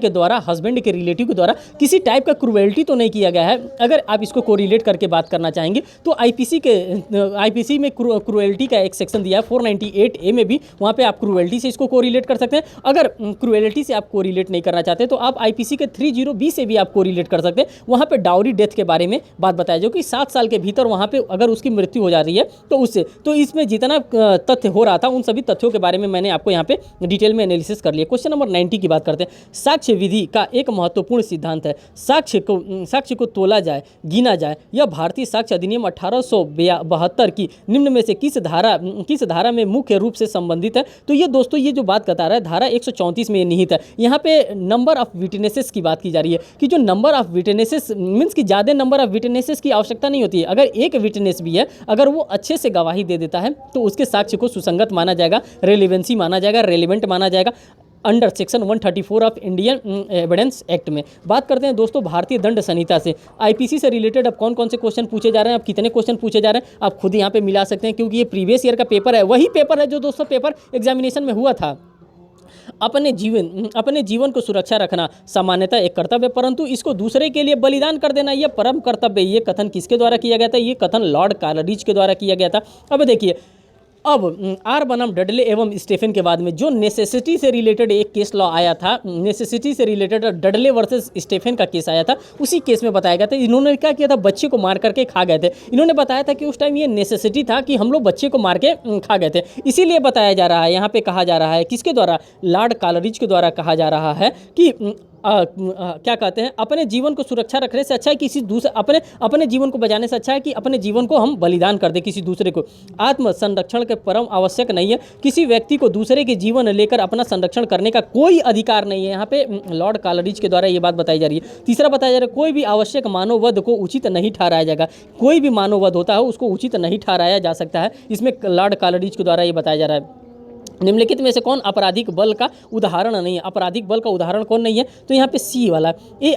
के रिलेटिव के द्वारा किसी टाइप का क्रूएल्टी तो नहीं किया गया है। अगर आप इसको कोरिलेट करके बात करना चाहेंगे तो आईपीसी में क्रूएल्टी का एक सेक्शन दिया है 498A में भी, वहाँ पे आप क्रूएल्टी से इसको कोरिलेट कर सकते हैं। अगर क्रुएलिटी से आप कोरिलेट नहीं करना चाहते तो आप आईपीसी के 30B से भी आप कोरिलेट कर सकते हैं। वहाँ पे डाउरी डेथ के बारे में बात बताया जो कि 7 साल के भीतर वहाँ पे अगर उसकी मृत्यु हो जा रही है तो उससे, तो इसमें जितना तथ्य हो रहा था उन सभी तथ्यों के बारे में मैंने आपको यहाँ पे डिटेल में एनालिसिस कर लिया। क्वेश्चन नंबर 90 की बात करते हैं। साक्ष्य विधि का एक महत्वपूर्ण सिद्धांत है, साक्ष्य को तोला जाए, गिना जाए। यह भारतीय साक्ष्य अधिनियम 1872 की निम्न में से किस धारा में मुख्य रूप से संबंधित है? तो ये दोस्तों ये जो बात बता रहा है धारा 134 में निहित है। यहाँ पे नंबर ऑफ विटनेसेस की बात की जा रही है कि जो नंबर ऑफ विटनेसेस मीन्स कि ज़्यादा नंबर ऑफ विटनेसेस की आवश्यकता नहीं होती है। अगर एक विटनेस भी है, अगर वो अच्छे से गवाही दे देता है तो उसके साक्ष्य को सुसंगत माना जाएगा, रेलिवेंसी माना जाएगा, रेलिवेंट माना जाएगा under section 134 of Indian evidence act में। बात करते हैं दोस्तों भारतीय दंड संहिता से। आईपीसी से रिलेटेड अब कौन कौन से क्वेश्चन पूछे जा रहे हैं, अब कितने क्वेश्चन पूछे जा रहे हैं आप खुद यहाँ पे मिला सकते हैं, क्योंकि ये प्रीवियस ईयर का पेपर है, वही पेपर है जो दोस्तों पेपर एग्जामिनेशन में हुआ था। अपने जीवन को सुरक्षा रखना सामान्यतः एक कर्तव्य, परंतु इसको दूसरे के लिए बलिदान कर देना यह परम कर्तव्य। ये कथन किसके द्वारा किया गया था? ये कथन लॉर्ड कॉलरिज के द्वारा किया गया था। अब देखिए, अब आर बनाम डडले एवं स्टेफन के बाद में जो नेसेसिटी से रिलेटेड एक केस लॉ आया था, नेसेसिटी से रिलेटेड डडले वर्सेस स्टेफन का केस आया था, उसी केस में बताया गया था। इन्होंने क्या किया था? बच्चे को मार करके खा गए थे। इन्होंने बताया था कि उस टाइम ये नेसेसिटी था कि हम लोग बच्चे को मार के खा गए थे, इसीलिए बताया जा रहा है, यहाँ पे कहा जा रहा है किसके द्वारा? लॉर्ड कॉलरिज के द्वारा कहा जा रहा है कि क्या कहते हैं, अपने जीवन को सुरक्षा रखने से अच्छा है किसी दूसरे अपने जीवन को बचाने से अच्छा है कि अपने जीवन को हम बलिदान कर दें किसी दूसरे को। आत्म संरक्षण के परम आवश्यक नहीं है, किसी व्यक्ति को दूसरे के जीवन लेकर अपना संरक्षण करने का कोई अधिकार नहीं है। यहाँ पे लॉर्ड कॉलरिज के द्वारा ये बात बताई जा रही है। तीसरा बताया जा रहा है कोई भी आवश्यक मानववध को उचित नहीं ठहराया जाएगा। कोई भी मानववध होता है उसको उचित नहीं ठहराया जा सकता है, इसमें लॉर्ड कॉलरिज के द्वारा ये बताया जा रहा है। निम्नलिखित में से कौन आपराधिक बल का उदाहरण नहीं है? आपराधिक बल का उदाहरण कौन नहीं है? तो यहाँ पे सी वाला ए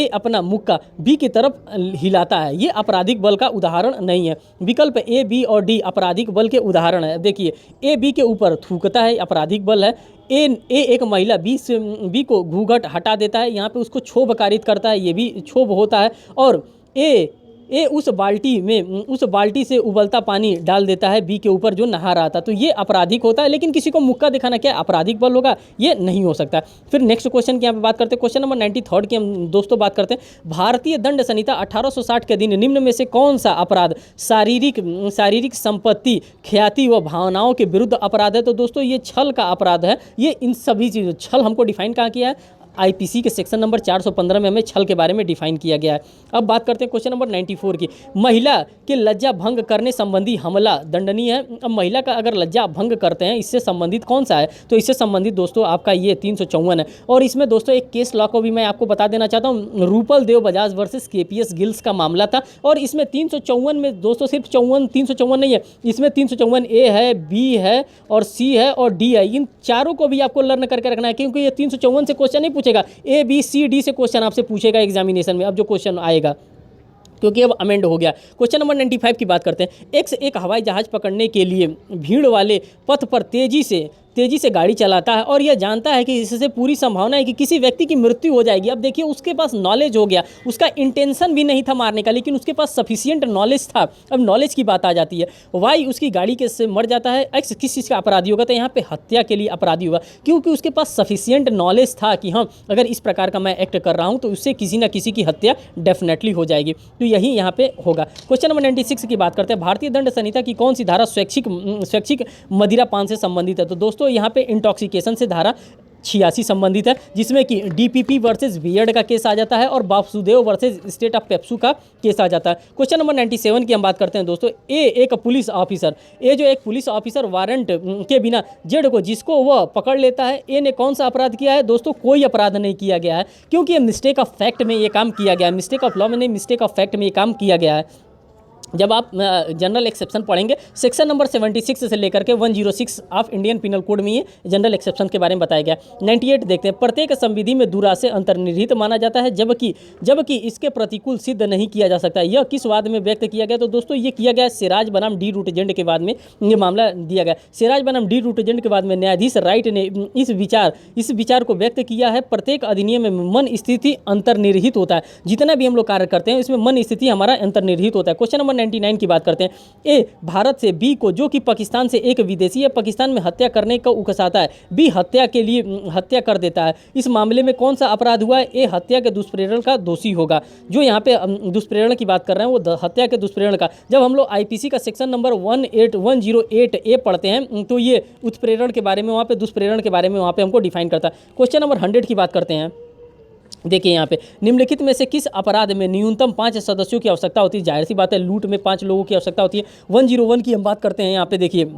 अपना मुक्का बी की तरफ हिलाता है, ये आपराधिक बल का उदाहरण नहीं है। विकल्प ए, बी और डी आपराधिक बल के उदाहरण है। देखिए, ए बी के ऊपर थूकता है, आपराधिक बल है। ए एक महिला बी को घूंघट हटा देता है, यहाँ पे उसको क्षोभ कारित करता है, ये भी क्षोभ होता है। और ए उस बाल्टी से उबलता पानी डाल देता है बी के ऊपर जो नहा रहा था, तो ये आपराधिक होता है। लेकिन किसी को मुक्का दिखाना क्या आपराधिक बल होगा? ये नहीं हो सकता। फिर नेक्स्ट क्वेश्चन की यहाँ पे बात करते हैं, क्वेश्चन नंबर 93 की हम दोस्तों बात करते हैं। भारतीय दंड संहिता 1860 के अधीन निम्न में से कौन सा अपराध शारीरिक संपत्ति, ख्याति व भावनाओं के विरुद्ध अपराध है? तो दोस्तों ये छल का अपराध है। ये इन सभी चीज़ों, छल हमको डिफाइन कहाँ किया है? आईपीसी के सेक्शन नंबर 415 में हमें छल के बारे में डिफाइन किया गया है। अब बात करते हैं क्वेश्चन नंबर 94 की। महिला के लज्जा भंग करने संबंधी हमला दंडनीय है। अब महिला का अगर लज्जा भंग करते हैं, इससे संबंधित कौन सा है? तो इससे संबंधित दोस्तों आपका ये 354 है। और इसमें दोस्तों एक केस लॉ को भी मैं आपको बता देना चाहता हूँ, रूपल देव बजाज वर्सेस केपीएस गिल्स का मामला था। और इसमें 354 में दोस्तों सिर्फ 354 नहीं है, इसमें 354 ए है, बी है और सी है और डी है। इन चारों को भी आपको लर्न करके रखना है, क्योंकि ये 354 से क्वेश्चन नहीं पूछेगा, ए बी सी डी से क्वेश्चन आपसे पूछेगा एग्जामिनेशन में, अब जो क्वेश्चन आएगा, क्योंकि अब अमेंड हो गया। क्वेश्चन नंबर 95 की बात करते हैं। एक्स एक हवाई जहाज पकड़ने के लिए भीड़ वाले पथ पर तेजी से गाड़ी चलाता है और यह जानता है कि इससे पूरी संभावना है कि किसी व्यक्ति की मृत्यु हो जाएगी। अब देखिए, उसके पास नॉलेज हो गया, उसका इंटेंशन भी नहीं था मारने का, लेकिन उसके पास सफिशिएंट नॉलेज था। अब नॉलेज की बात आ जाती है। वाई उसकी गाड़ी के से मर जाता है। एक्स किस चीज़ का अपराधी होगा? तो यहाँ पे हत्या के लिए अपराधी होगा, क्योंकि उसके पास सफिशिएंट नॉलेज था कि हाँ, अगर इस प्रकार का मैं एक्ट कर रहा हूँ तो उससे किसी ना किसी की हत्या डेफिनेटली हो जाएगी। तो यही यहाँ पे होगा। क्वेश्चन नंबर 96 की बात करते हैं। भारतीय दंड संहिता की कौन सी धारा स्वैच्छिक मदिरा पान से संबंधित है? तो दोस्तों यहाँ पे इंटॉक्सिकेशन से धारा 86 संबंधित है, जिसमें कि डीपीपी वर्सेस बियर्ड का केस आ जाता है और Vasudev versus state of PEPSU का केस आ जाता है। क्वेश्चन नंबर 97 की हम बात करते हैं दोस्तों। एक पुलिस ऑफिसर, जो एक पुलिस ऑफिसर वारंट के बिना जेड को जिसको वह पकड़ लेता है, ए ने कौन सा अपराध किया है? दोस्तों कोई अपराध नहीं किया गया है, क्योंकि ये मिस्टेक ऑफ फैक्ट में ये काम किया गया है। मिस्टेक ऑफ लॉ में नहीं, मिस्टेक ऑफ फैक्ट में ये काम किया गया है। जब आप जनरल एक्सेप्शन पढ़ेंगे, सेक्शन नंबर 76 से लेकर के 106 ऑफ इंडियन पिनल कोड में ये जनरल एक्सेप्शन के बारे में बताया गया। 98 देखते हैं। प्रत्येक संविधि में दुराशय अंतर्निहित माना जाता है, जबकि इसके प्रतिकूल सिद्ध नहीं किया जा सकता। यह किस वाद में व्यक्त किया गया? तो दोस्तों ये किया गया सिराज बनाम डी रूट एजेंट के बाद में ये मामला दिया गया। सिराज बनाम डी रूट एजेंट के बाद में न्यायाधीश राइट ने इस विचार को व्यक्त किया है। प्रत्येक अधिनियम में मन स्थिति अंतर्निहित होता है। जितना भी हम लोग कार्य करते हैं इसमें मन स्थिति हमारा अंतर्निहित होता है। क्वेश्चन नंबर 199 की बात करते हैं। ए भारत से बी को, जो कि पाकिस्तान से एक विदेशी है, पाकिस्तान में हत्या करने को उकसाता है। बी हत्या के लिए हत्या कर देता है। इस मामले में कौन सा अपराध हुआ है? ए हत्या के दुष्प्रेरण का दोषी होगा। जो यहाँ पे दुष्प्रेरण की बात कर रहे हैं वो हत्या के दुष्प्रेरण का, जब हम लोग आईपीसी का सेक्शन नंबर 108 पढ़ते हैं तो ये उत्प्रेरण के बारे में, वहाँ पे दुष्प्रेरण के बारे में वहाँ पे हमको डिफाइन करता है। क्वेश्चन नंबर 100 की बात करते हैं। देखिए यहाँ पे निम्नलिखित में से किस अपराध में न्यूनतम 5 सदस्यों की आवश्यकता होती है? जाहिर सी बात है, लूट में 5 लोगों की आवश्यकता होती है। 101 की हम बात करते हैं। यहाँ पे देखिए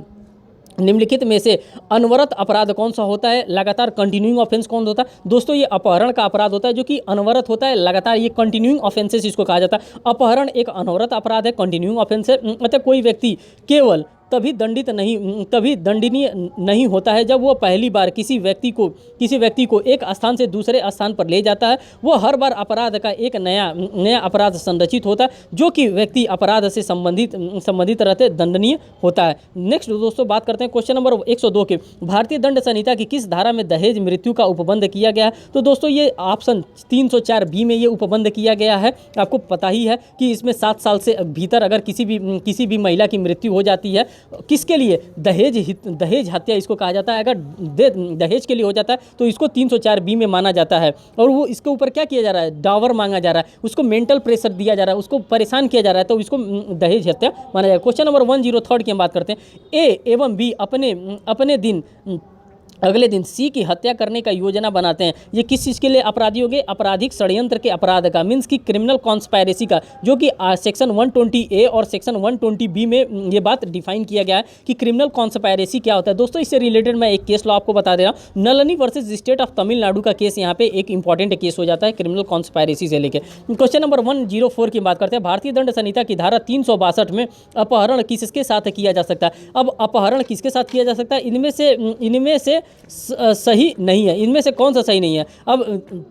निम्नलिखित में से अनवरत अपराध कौन सा होता है? लगातार कंटिन्यूइंग ऑफेंस कौन होता है? दोस्तों ये अपहरण का अपराध होता है जो कि अनवरत होता है, लगातार, ये कंटिन्यूइंग ऑफेंसेस इसको कहा जाता है। अपहरण एक अनवरत अपराध है, कंटिन्यूइंग ऑफेंस है। मतलब कोई व्यक्ति केवल तभी दंडनीय नहीं होता है जब वो पहली बार किसी व्यक्ति को एक स्थान से दूसरे स्थान पर ले जाता है। वो हर बार अपराध का एक नया अपराध संरचित होता है जो कि व्यक्ति अपराध से संबंधित रहते दंडनीय होता है। नेक्स्ट दोस्तों बात करते हैं क्वेश्चन नंबर 102 के। भारतीय दंड संहिता की किस धारा में दहेज मृत्यु का उपबंध किया गया है? तो दोस्तों ये ऑप्शन 304 बी में ये उपबंध किया गया है। आपको पता ही है कि इसमें 7 साल से भीतर अगर किसी भी महिला की मृत्यु हो जाती है, किसके लिए? दहेज हत्या इसको कहा जाता है। अगर दहेज के लिए हो जाता है तो इसको 304 बी में माना जाता है। और वो इसके ऊपर क्या किया जा रहा है? डावर मांगा जा रहा है, उसको मेंटल प्रेशर दिया जा रहा है, उसको परेशान किया जा रहा है, तो इसको दहेज हत्या माना जाएगा। क्वेश्चन नंबर 103 की हम बात करते हैं। ए एवं बी अगले दिन सी की हत्या करने का योजना बनाते हैं। ये किस चीज़ के लिए अपराधी हो गए? आपराधिक षड्यंत्र के अपराध का, मीन्स की क्रिमिनल कॉन्स्पायरेसी का, जो कि सेक्शन 120A और सेक्शन 120B में ये बात डिफाइन किया गया है कि क्रिमिनल कॉन्स्पायरेसी क्या होता है। दोस्तों इससे रिलेटेड मैं एक केस लॉ आपको बता दे रहा हूँ। Nalini versus state of Tamil Nadu का केस यहाँ पे एक इंपॉर्टेंट केस हो जाता है क्रिमिनल कॉन्स्पायरेसी से लेकर। क्वेश्चन नंबर 104 की बात करते हैं। भारतीय दंड संहिता की धारा 362 में अपहरण किसके साथ किया जा सकता है? अब अपहरण किसके साथ किया जा सकता है? इनमें से सही नहीं है। इनमें से कौन सा सही नहीं है? अब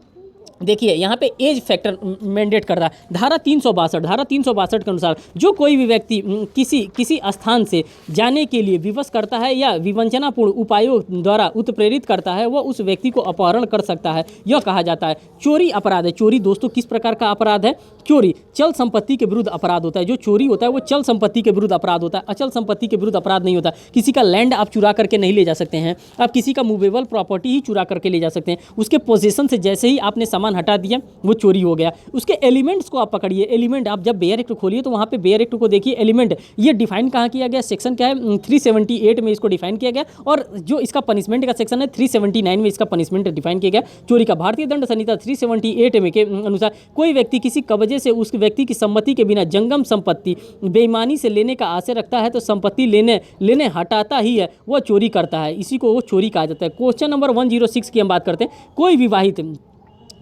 देखिए यहाँ पे एज फैक्टर मैंडेट कर रहा है। धारा 362 के अनुसार जो कोई भी व्यक्ति किसी स्थान से जाने के लिए विवश करता है या विवंचनापूर्ण उपायों द्वारा उत्प्रेरित करता है, वह उस व्यक्ति को अपहरण कर सकता है। यह कहा जाता है चोरी अपराध है। चोरी दोस्तों किस प्रकार का अपराध है? चोरी चल संपत्ति के विरुद्ध अपराध होता है। जो चोरी होता है वो चल संपत्ति के विरुद्ध अपराध होता है, अचल संपत्ति के विरुद्ध अपराध नहीं होता। किसी का लैंड आप चुरा करके नहीं ले जा सकते हैं, आप किसी का मूवेबल प्रॉपर्टी ही चुरा करके ले जा सकते हैं। उसके पोजीशन से जैसे ही आपने सामान हटा दिया वो चोरी हो गया। उसके एलिमेंट्स को आप पकड़िए। एलिमेंट आप जब बेयर एक्ट खोलिए तो वहां पे बेयर एक्ट को देखिए। एलिमेंट ये डिफाइन कहाँ किया गया? सेक्शन क्या है? 378 में इसको डिफाइन किया गया। और जो इसका पनिशमेंट का सेक्शन है 379 में इसका पनिशमेंट डिफाइन किया गया चोरी का। भारतीय दंड संहिता 378 में के अनुसार कोई व्यक्ति किसी कब्जे से उस व्यक्ति की सम्मति के बिना जंगम संपत्ति बेईमानी से लेने का आशय रखता है तो संपत्ति लेने हटाता ही है, वह चोरी करता है। इसी को वो चोरी कहा जाता है। क्वेश्चन नंबर 106 की हम बात करते हैं।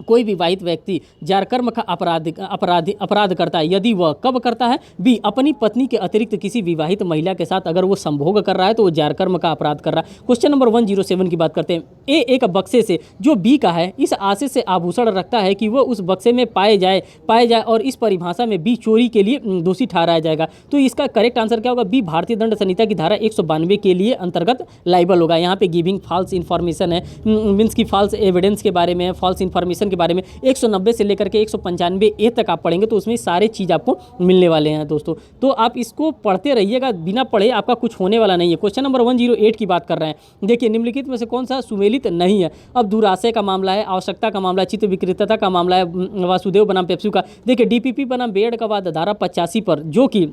कोई विवाहित व्यक्ति जारकर्म का अपराध करता है यदि वह कब करता है? बी अपनी पत्नी के अतिरिक्त किसी विवाहित महिला के साथ अगर वो संभोग कर रहा है तो वो जारकर्म का अपराध कर रहा है। क्वेश्चन नंबर 107 की बात करते हैं। ए एक बक्से से जो बी का है इस आशय से आभूषण रखता है कि वह उस बक्से में पाए जाए और इस परिभाषा में बी चोरी के लिए दोषी ठहराया जाएगा। तो इसका करेक्ट आंसर क्या होगा? बी भारतीय दंड संहिता की धारा 192 के लिए अंतर्गत लाइबल होगा। यहाँ पे गिविंग फॉल्स इन्फॉर्मेशन है, मीन्स की फॉल्स एविडेंस के बारे में, फॉल्स इन्फॉर्मेशन के बारे में 190 से लेकर के 195A तक आप पढ़ेंगे तो उसमें सारे चीज़ आपको मिलने वाले हैं दोस्तों। तो आप इसको पढ़ते रहिएगा, बिना पढ़े आपका कुछ होने वाला नहीं है। क्वेश्चन नंबर 108 की बात कर रहे हैं। देखिए निम्नलिखित में से कौन सा सुमेलित नहीं है? अब दुराशय का मामला है, आवश्यकता का मामला है, चित्त विकृतता का मामला है, वासुदेव बनाम पेप्सू का। देखिए DPP बनाम बेयड का बाद धारा 85 पर जो कि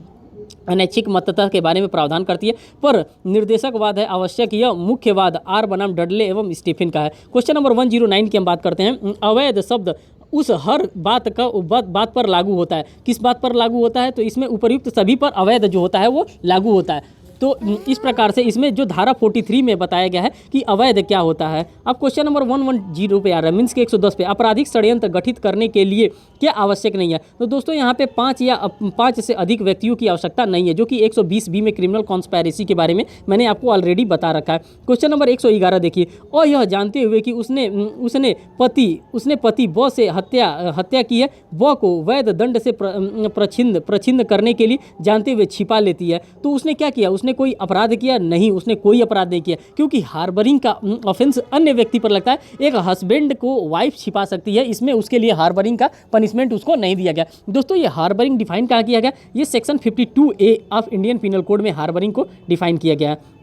अनैच्छिक मतदाता के बारे में प्रावधान करती है, पर निर्देशकवाद है आवश्यक। यह मुख्यवाद आर बनाम डडले एवं स्टीफन का है। क्वेश्चन नंबर 109 की हम बात करते हैं। अवैध शब्द उस हर बात पर लागू होता है। किस बात पर लागू होता है? तो इसमें उपर्युक्त सभी पर अवैध जो होता है वो लागू होता है। तो इस प्रकार से इसमें जो धारा 43 में बताया गया है कि अवैध क्या होता है। अब क्वेश्चन नंबर 110 पे आ रहा है, मीन्स के 110 पे आपराधिक षड्यंत्र गठित करने के लिए क्या आवश्यक नहीं है? तो दोस्तों यहाँ पे 5 से अधिक व्यक्तियों की आवश्यकता नहीं है, जो कि 120B में क्रिमिनल कॉन्स्पायरेसी के बारे में मैंने आपको ऑलरेडी बता रखा है। क्वेश्चन नंबर 111 देखिए। और यह जानते हुए कि उसने पति ब से हत्या की है, ब को वैध दंड से प्रछिन्न करने के लिए जानते हुए छिपा लेती है। तो उसने क्या किया? उसने उसने कोई अपराध किया? नहीं, उसने कोई अपराध नहीं किया, क्योंकि हार्बरिंग का ऑफेंस अन्य व्यक्ति पर लगता है। एक हस्बैंड को वाइफ छिपा सकती है, इसमें उसके लिए हार्बरिंग का पनिशमेंट उसको नहीं दिया गया। दोस्तों ये हार्बरिंग डिफाइन कहाँ किया गया? ये section 52A of Indian penal code में हार्बरिंग को डिफाइन किया गया है।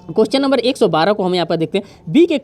क्वेश्चन नंबर 112 को हम यहाँ पर देखते हैं। बी के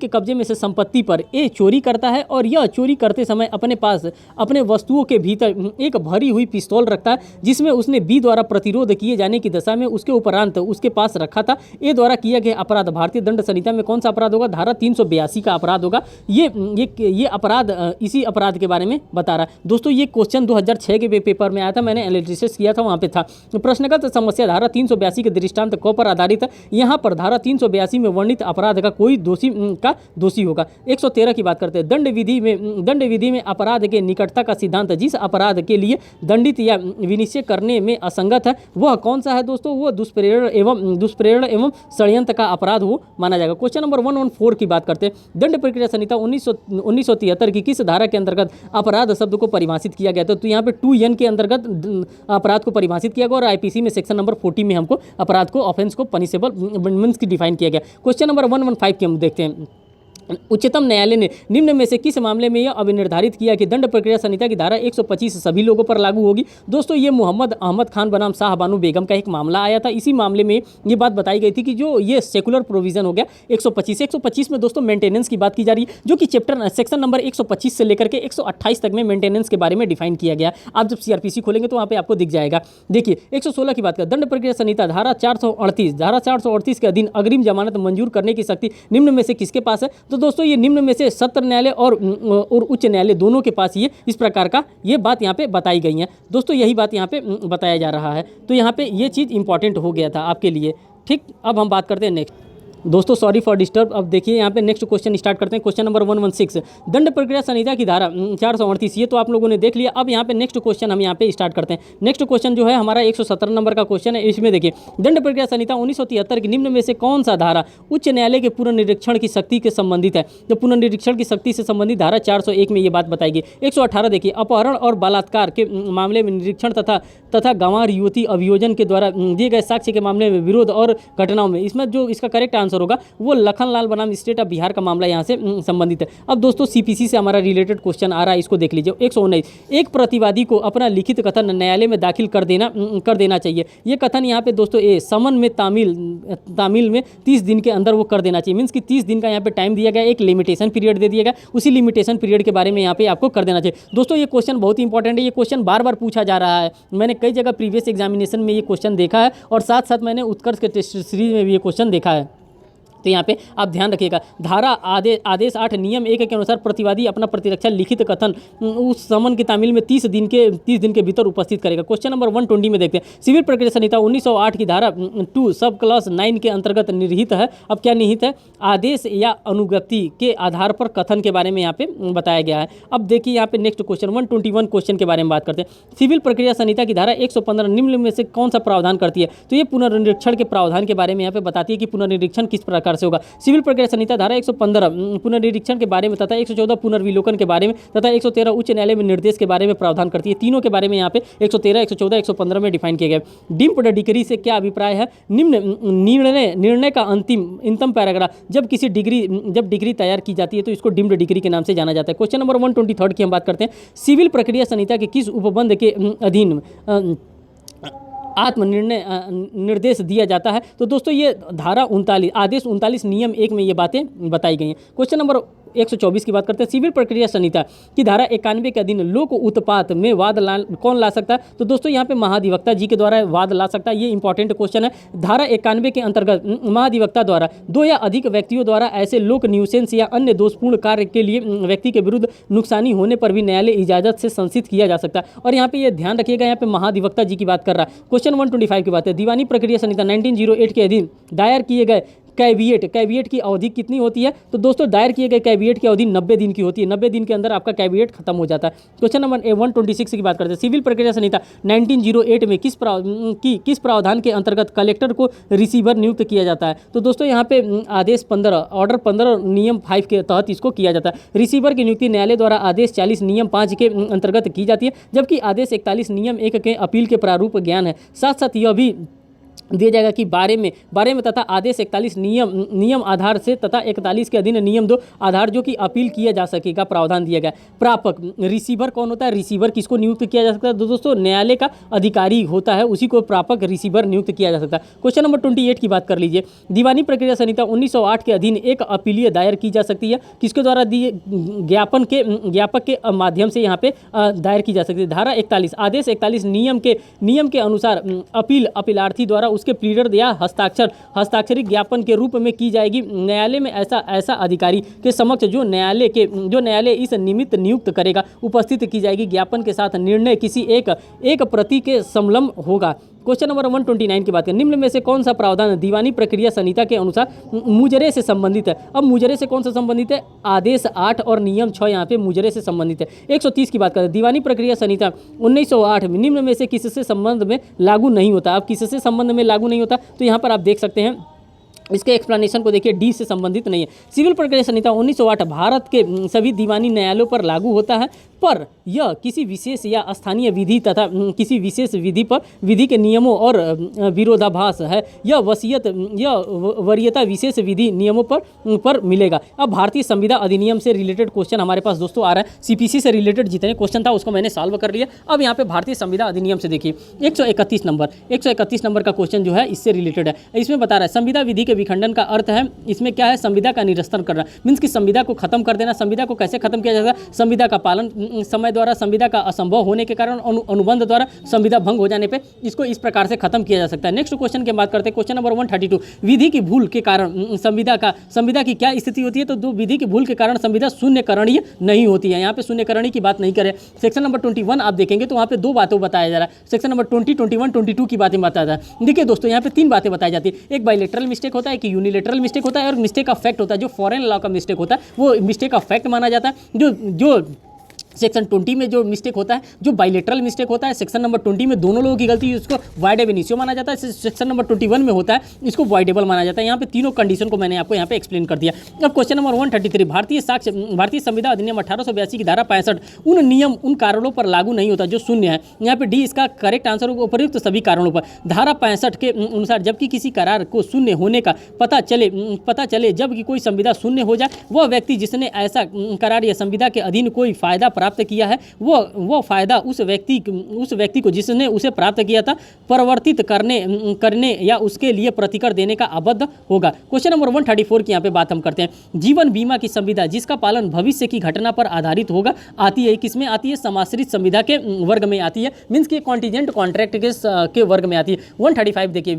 कब्जे में से संपत्ति पर ए चोरी करता है और यह चोरी करते समय अपने पास अपने वस्तुओं के भीतर एक भरी हुई पिस्तौल रखता है, जिसमें उसने बी द्वारा प्रतिरोध किए जाने की दशा में उसके उपरांत उसके पास रखा था। ए द्वारा किया गया अपराध भारतीय दंड संहिता में कौन सा अपराध होगा? धारा 382 का अपराध होगा। ये अपराध इसी अपराध के बारे में बता रहा है। दोस्तों ये क्वेश्चन 2006 के पेपर में आया था, मैंने एनालिसिस किया था, वहाँ पे था। प्रश्नगत समस्या धारा 382 के दृष्टांत क पर आधारित है। यहाँ पर धारा 382 में वर्णित अपराध का कोई दोषी होगा। 113 की बात करते हैं। दंड विधि में अपराध के निकटता का सिद्धांत जिस अपराध के लिए दंडित या विनिश्चय करने में असंगत है वह कौन सा है? दोस्तों वो दुष्प्रेरण एवं षड्यंत्र का अपराध वो माना जाएगा। क्वेश्चन नंबर 114 की बात करते हैं। दंड प्रक्रिया संहिता 1973 की किस धारा के अंतर्गत अपराध शब्द को परिभाषित किया गया था? तो यहाँ पे 2N के अंतर्गत अपराध को परिभाषित किया गया और आईपीसी में सेक्शन नंबर 40 में हमको अपराध को ऑफेंस को पनिशेबल मीन्स की डिफाइन किया गया। क्वेश्चन नंबर 115 की हम देखते हैं। उच्चतम न्यायालय ने निम्न में से किस मामले में यह अभिनिर्धारित किया कि दंड प्रक्रिया संहिता की धारा 125 सभी लोगों पर लागू होगी? दोस्तों ये मोहम्मद अहमद खान बनाम शाह बानू बेगम का एक मामला आया था। इसी मामले में ये बात बताई गई थी कि जो ये सेकुलर प्रोविजन हो गया 125 में दोस्तों मेंटेनेंस की बात की जा रही है, जो कि सेक्शन नंबर 125 से लेकर के 128 तक में मेंटेनेंस के बारे में डिफाइन किया गया। आप जब सीआरपीसी खोलेंगे तो वहाँ पे आपको दिख जाएगा। देखिए 116 की बात करें। दंड प्रक्रिया संहिता धारा 438 के अधीन अग्रिम जमानत मंजूर करने की शक्ति निम्न में से किसके पास है? तो दोस्तों ये निम्न में से सत्र न्यायालय और उच्च न्यायालय दोनों के पास ये इस प्रकार का ये बात यहाँ पे बताई गई है। दोस्तों यही बात यहाँ पे बताया जा रहा है, तो यहाँ पे ये चीज़ इंपॉर्टेंट हो गया था आपके लिए। ठीक, अब हम बात करते हैं नेक्स्ट। दोस्तों सॉरी फॉर डिस्टर्ब। अब देखिए यहाँ पे नेक्स्ट क्वेश्चन स्टार्ट करते हैं। क्वेश्चन नंबर 116 दंड प्रक्रिया संहिता की धारा 438 ये तो आप लोगों ने देख लिया। अब यहाँ पे नेक्स्ट क्वेश्चन हम यहाँ पे स्टार्ट करते हैं। नेक्स्ट क्वेश्चन जो है हमारा 117 नंबर का क्वेश्चन है। इसमें देखिए दंड प्रक्रिया संहिता 1973 की निम्न में से कौन सा धारा उच्च न्यायालय के पुनर्निरीक्षण की शक्ति के संबंधित है? तो पुनर्निरीक्षण की शक्ति से संबंधित धारा 401 में ये बात बताई गई। 118 देखिए अपहरण और बलात्कार के मामले में निरीक्षण तथा गंवार युवती अभियोजन के द्वारा दिए गए साक्ष्य के मामले में विरोध और घटनाओं में, इसमें जो इसका करेक्ट आंसर होगा वो लखनलाल बनाम स्टेट ऑफ बिहार का मामला यहाँ से संबंधित है। अब दोस्तों सीपीसी से हमारा रिलेटेड क्वेश्चन आ रहा है, इसको देख लीजिए। 119 एक प्रतिवादी को अपना लिखित कथन न्यायालय में दाखिल कर देना चाहिए। ये कथन यहाँ पे दोस्तों समन में तामील में 30 दिन के अंदर वो कर देना चाहिए। मीन्स कि 30 दिन का यहाँ पे टाइम दिया गया, एक लिमिटेशन पीरियड दे दिया गया, उसी लिमिटेशन पीरियड के बारे में यहाँ पे आपको कर देना चाहिए। दोस्तों ये क्वेश्चन बहुत ही इंपॉर्टेंट है, ये क्वेश्चन बार बार पूछा जा रहा है। मैंने कई जगह प्रीवियस एग्जामिनेशन में ये क्वेश्चन देखा है और साथ साथ मैंने उत्कर्ष के टेस्ट सीरीज में भी ये क्वेश्चन देखा है। तो यहाँ पे आप ध्यान रखिएगा। धारा आदेश 8 नियम 1 के अनुसार प्रतिवादी अपना प्रतिरक्षा लिखित कथन उस समन की तामील में 30 दिन के भीतर उपस्थित करेगा। क्वेश्चन नंबर 120 में देखते हैं। सिविल प्रक्रिया संहिता 1908 की धारा 2 सब क्लास 9 के अंतर्गत निहित है। अब क्या निहित है? आदेश या अनुगति के आधार पर कथन के बारे में यहाँ पे बताया गया है। अब देखिए यहाँ पे नेक्स्ट क्वेश्चन 121 क्वेश्चन के बारे में बात करते हैं। सिविल प्रक्रिया संहिता की धारा 115 निम्न में से कौन सा प्रावधान करती है? तो ये पुनर्निरीक्षण के प्रावधान के बारे में यहाँ पे बताती है कि पुनर्निरीक्षण किस प्रकार से होगा। सिविल प्रक्रिया संहिता धारा 115 पुनर्निरीक्षण के बारे में तथा 114 पुनर्विलोकन के बारे में तथा 113 उच्च न्यायालय में निर्देश के बारे में प्रावधान करती है। तीनों के बारे में यहाँ पे 113, 114, 115 में डिफाइन किया गया। डीम्ड डिग्री से क्या अभिप्राय है? निम्न निर्णय का अंतिम पैराग्राफ जब डिग्री तैयार की जाती है तो इसको डीम्ड डिग्री के नाम से जाना जाता है। क्वेश्चन नंबर 123 की हम बात करते हैं। सिविल प्रक्रिया संहिता के किस उपबंध के अधीन निर्देश दिया जाता है? तो दोस्तों ये धारा 39 आदेश 39 नियम 1 में ये बातें बताई गई हैं। क्वेश्चन नंबर 124 की बात करते हैं। सिविल प्रक्रिया संहिता की धारा 91 के अधीन लोक उत्पात में वाद कौन ला सकता है? तो दोस्तों यहाँ पे महाधिवक्ता जी के द्वारा वाद ला सकता है। ये इंपॉर्टेंट क्वेश्चन है। धारा 91 के अंतर्गत महाधिवक्ता द्वारा 2 या अधिक व्यक्तियों द्वारा ऐसे लोक न्यूसेंस या अन्य दोषपूर्ण कार्य के लिए व्यक्ति के विरुद्ध नुकसानी होने पर भी न्यायालय इजाजत से संसित किया जा सकता है। और यहाँ पे ये ध्यान रखिएगा, यहाँ पे महाधिवक्ता जी की बात कर रहा है। क्वेश्चन 125 की बात है। दीवानी प्रक्रिया संहिता 1908 के अधीन दायर किए गए कैविएट की अवधि कितनी होती है? तो दोस्तों दायर किए गए कैविएट की अवधि 90 दिन की होती है। 90 दिन के अंदर आपका कैविएट खत्म हो जाता है। क्वेश्चन नंबर 126 की बात करते हैं। सिविल प्रक्रिया संहिता 1908 में किस प्रावधान के अंतर्गत कलेक्टर को रिसीवर नियुक्त किया जाता है? तो दोस्तों यहाँ पे आदेश 15 ऑर्डर 15 नियम 5 के तहत इसको किया जाता है। रिसीवर की नियुक्ति न्यायालय द्वारा आदेश 40 नियम 5 के अंतर्गत की जाती है, जबकि आदेश 41 नियम 1 के अपील के प्रारूप ज्ञान है। साथ साथ यह भी दिया जाएगा कि बारे में तथा आदेश 41 नियम आधार से तथा 41 के अधीन नियम 2 आधार जो कि अपील किया जा सकेगा प्रावधान दिया गया। प्रापक रिसीवर कौन होता है? रिसीवर किसको नियुक्त किया जा सकता है? दोस्तों न्यायालय का अधिकारी होता है, उसी को प्रापक रिसीवर नियुक्त किया जा सकता है। क्वेश्चन नंबर 28 की बात कर लीजिए। दीवानी प्रक्रिया संहिता 1908 के अधीन एक अपीलीय दायर की जा सकती है, किसके द्वारा दिए ज्ञापक के माध्यम से यहाँ पे दायर की जा सकती है। धारा 41 आदेश 41 नियम के अनुसार अपीलार्थी द्वारा उसके प्लीडर या हस्ताक्षरित ज्ञापन के रूप में की जाएगी। न्यायालय में ऐसा अधिकारी के समक्ष जो न्यायालय इस निमित्त नियुक्त करेगा उपस्थित की जाएगी। ज्ञापन के साथ निर्णय किसी एक प्रति के समलम होगा। क्वेश्चन नंबर 129 की बात करें। निम्न में से कौन सा प्रावधान दीवानी प्रक्रिया संहिता के अनुसार मुजरे से संबंधित है? अब मुजरे से कौन सा संबंधित है? आदेश 8 और नियम 6 यहाँ पे मुजरे से संबंधित है। 130 की बात करें। दीवानी प्रक्रिया संहिता 1908 में निम्न में से किससे संबंध में लागू नहीं होता? अब किससे संबंध में लागू नहीं होता तो यहाँ पर आप देख सकते हैं, इसके एक्सप्लेनेशन को देखिए, डी से संबंधित नहीं है। सिविल प्रक्रिया संहिता 1908 भारत के सभी दीवानी न्यायालयों पर लागू होता है, पर यह किसी विशेष या स्थानीय विधि तथा किसी विशेष विधि के नियमों और विरोधाभास है। यह वरीयता विशेष विधि नियमों पर मिलेगा। अब भारतीय संविदा अधिनियम से रिलेटेड क्वेश्चन हमारे पास दोस्तों आ रहा है। सीपीसी से रिलेटेड जितने क्वेश्चन था उसको मैंने सॉल्व कर लिया। अब यहाँ पे भारतीय संविदा अधिनियम से देखिए 131 नंबर का क्वेश्चन जो है इससे रिलेटेड है। इसमें बता रहा है संविदा विधि के विखंडन का अर्थ है, इसमें क्या है? संविदा का निरसन करना, मीन्स कि संविदा को खत्म कर देना। संविदा को कैसे खत्म किया जाएगा? संविदा का पालन समय द्वारा, संविदा का असंभव होने के कारण, अनुबंध द्वारा, संविदा भंग हो जाने पे इसको इस प्रकार से खत्म किया जा सकता है। नेक्स्ट क्वेश्चन की बात करते हैं। क्वेश्चन नंबर 132 विधि की भूल के कारण संविदा की क्या स्थिति होती है? तो दो विधि की भूल के कारण संविदा शून्यकरणीय नहीं होती है। यहाँ पे शून्यकरणीय की बात नहीं करें। सेक्शन नंबर 21 आप देखेंगे तो वहाँ पे दो बातों बताया जा रहा है। सेक्शन नंबर 20, 21, 22 की बातें बताया जा रहा है। देखिए दोस्तों यहाँ पे 3 बातें बताई जाती है। एक बायलैटरल मिस्टेक होता है, एक यूनिलैटरल मिस्टेक होता है और मिस्टेक ऑफ फैक्ट होता है। जो फॉरेन लॉ का मिस्टेक होता है वो मिस्टेक ऑफ फैक्ट माना जाता है। जो सेक्शन 20 में जो मिस्टेक होता है, जो बायलैटरल मिस्टेक होता है, सेक्शन नंबर 20 में दोनों लोगों की गलती उसको वाइड एब इनिशियो माना जाता है। सेक्शन नंबर 21 में होता है इसको वॉइडेबल माना जाता है। यहाँ पे तीनों कंडीशन को मैंने आपको यहाँ पे एक्सप्लेन कर दिया। अब क्वेश्चन नंबर 133 भारतीय संविदा अधिनियम 1882 की धारा 65 उन कारणों पर लागू नहीं होता जो शून्य है। यहाँ पे डी इसका करेक्ट आंसर होगा, उपयुक्त सभी कारणों पर। धारा 65 के अनुसार जबकि किसी करार को शून्य होने का पता चले जबकि कोई संविदा शून्य हो जाए, वह व्यक्ति जिसने ऐसा करार या संविदा के अधीन कोई फायदा प्राप्त किया है वो फायदा उस व्यक्ति को जिसने उसे प्राप्त किया था परिवर्तित करने या उसके लिए प्रतिकर देने का आबद्ध होगा। क्वेश्चन नंबर 134 की यहाँ पे बात हम करते हैं। जीवन बीमा की संविदा जिसका पालन भविष्य की घटना पर आधारित होगा आती है, किसमें आती है? समाश्रित संविदा के वर्ग में आती है, मीन्स के कॉन्टीजेंट कॉन्ट्रैक्ट के वर्ग में आती है। 135 देखिए,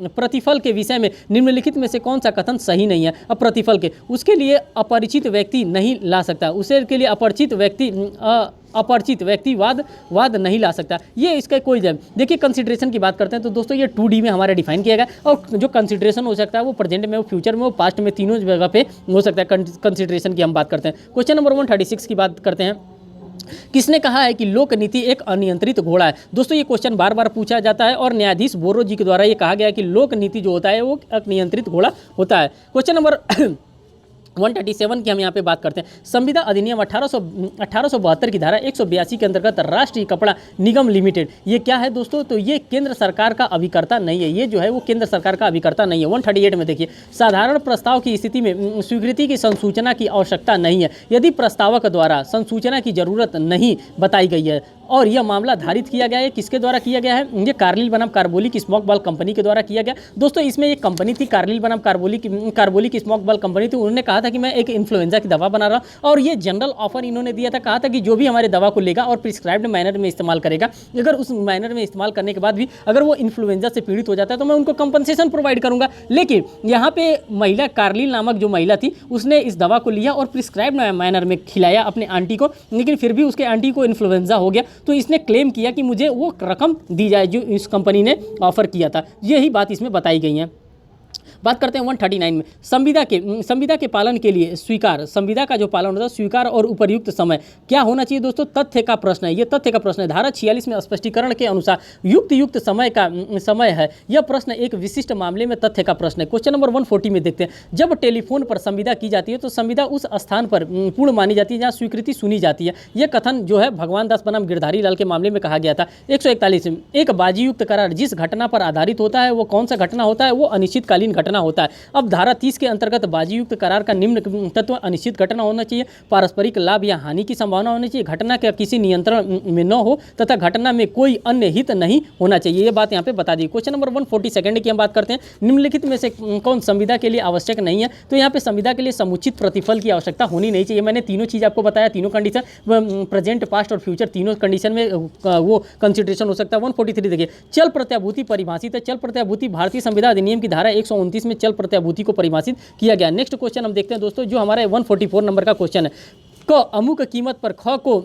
प्रतिफल के विषय में निम्नलिखित में से कौन सा कथन सही नहीं है? अब प्रतिफल के उसके लिए अपरिचित व्यक्ति नहीं ला सकता, उसे के लिए अपरिचित व्यक्ति वाद नहीं ला सकता। ये इसका कोई जब देखिए कंसिडरेशन की बात करते हैं तो दोस्तों ये 2D में हमारा डिफाइन किया गया और जो कंसिडरेशन हो सकता है वो प्रेजेंट में, वो फ्यूचर में, वो पास्ट में, तीनों जगह पे हो सकता है। कंसिडरेशन की हम बात करते हैं। क्वेश्चन नंबर 136 की बात करते हैं। किसने कहा है कि लोक नीति एक अनियंत्रित घोड़ा है? दोस्तों ये क्वेश्चन बार बार पूछा जाता है और न्यायाधीश बोरो जी के द्वारा ये कहा गया है कि लोक नीति जो होता है वो एक नियंत्रित घोड़ा होता है। क्वेश्चन नंबर 137 की हम यहाँ पे बात करते हैं। संविदा अधिनियम 1872 की धारा 182 के अंतर्गत राष्ट्रीय कपड़ा निगम लिमिटेड ये क्या है दोस्तों? तो ये केंद्र सरकार का अभिकर्ता नहीं है। ये जो है वो केंद्र सरकार का अभिकर्ता नहीं है। 138 में देखिए, साधारण प्रस्ताव की स्थिति में स्वीकृति की संसूचना की आवश्यकता नहीं है यदि प्रस्तावक द्वारा संसूचना की जरूरत नहीं बताई गई है और यह मामला धारित किया गया है। किसके द्वारा किया गया है? ये कार्लिल बनाम कार्बोलिक स्मोक बॉल कंपनी के द्वारा किया गया। दोस्तों इसमें एक कंपनी थी कार्लिल बनाम कार्बोलिक स्मोक बॉल कंपनी थी। उन्होंने कहा था कि मैं एक इन्फ्लुएंजा की दवा बना रहा हूं और ये जनरल ऑफर इन्होंने दिया था। कहा था कि जो भी हमारे दवा को लेगा और प्रिस्क्राइब्ड मैनर में इस्तेमाल करेगा, अगर उस मैनर में इस्तेमाल करने के बाद भी अगर वो इन्फ्लुएंजा से पीड़ित हो जाता है तो मैं उनको कंपनसेशन प्रोवाइड करूंगा। लेकिन यहाँ पे महिला कार्लिल नामक जो महिला थी उसने इस दवा को लिया और प्रिस्क्राइब्ड मैनर में खिलाया अपने आंटी को, लेकिन फिर भी उसके आंटी को इन्फ्लुएंजा हो गया तो इसने क्लेम किया कि मुझे वो रकम दी जाए जो इस कंपनी ने ऑफर किया था। यही बात इसमें बताई गई है। बात करते हैं 139 में संविदा के पालन के लिए स्वीकार, संविदा का जो पालन होता है स्वीकार और उपयुक्त समय क्या होना चाहिए दोस्तों, तथ्य का प्रश्न है, ये तथ्य का प्रश्न है। धारा 46 में स्पष्टीकरण के अनुसार युक्त समय का समय है। यह प्रश्न एक विशिष्ट मामले में तथ्य का प्रश्न है। क्वेश्चन नंबर 140 में देखते हैं, जब टेलीफोन पर संविदा की जाती है तो संविदा उस स्थान पर पूर्ण मानी जाती है जहाँ स्वीकृति सुनी जाती है। यह कथन जो है भगवान दास बनाम गिरधारी लाल के मामले में कहा गया था। 141 में, एक बाजीयुक्त करार जिस घटना पर आधारित होता है वो कौन सा घटना होता है, वो अनिश्चितकालीन घटना होता है। अब धारा 30 के अंतर्गत बाजीयुक्त करार का निम्न तत्व अनिश्चित घटना होना चाहिए, पारस्परिक लाभ या हानि की संभावना होनी चाहिए, घटना का किसी नियंत्रण में न हो तथा घटना में कोई अन्य हित नहीं होना चाहिए। ये बात यहाँ पे बता दी। क्वेश्चन नंबर 142 की हम बात करते हैं, निम्नलिखित में से कौन संविदा के लिए आवश्यक नहीं है। तो यहाँ पे संविदा के लिए समुचित प्रतिफल की आवश्यकता होनी नहीं चाहिए। मैंने तीनों चीज़ आपको बताया, तीनों कंडीशन, प्रेजेंट, पास्ट और फ्यूचर, तीनों कंडीशन में वो कंसिडरेशन हो सकता है। 143 देखिए, चल प्रत्याभूति परिभाषित है। चल प्रत्याभूति भारतीय संविदा अधिनियम की धारा 129 में चल प्रत्याभूति को परिभाषित किया गया। नेक्स्ट क्वेश्चन हम देखते हैं दोस्तों, जो हमारे 144 नंबर का क्वेश्चन है, क अमुक कीमत पर ख को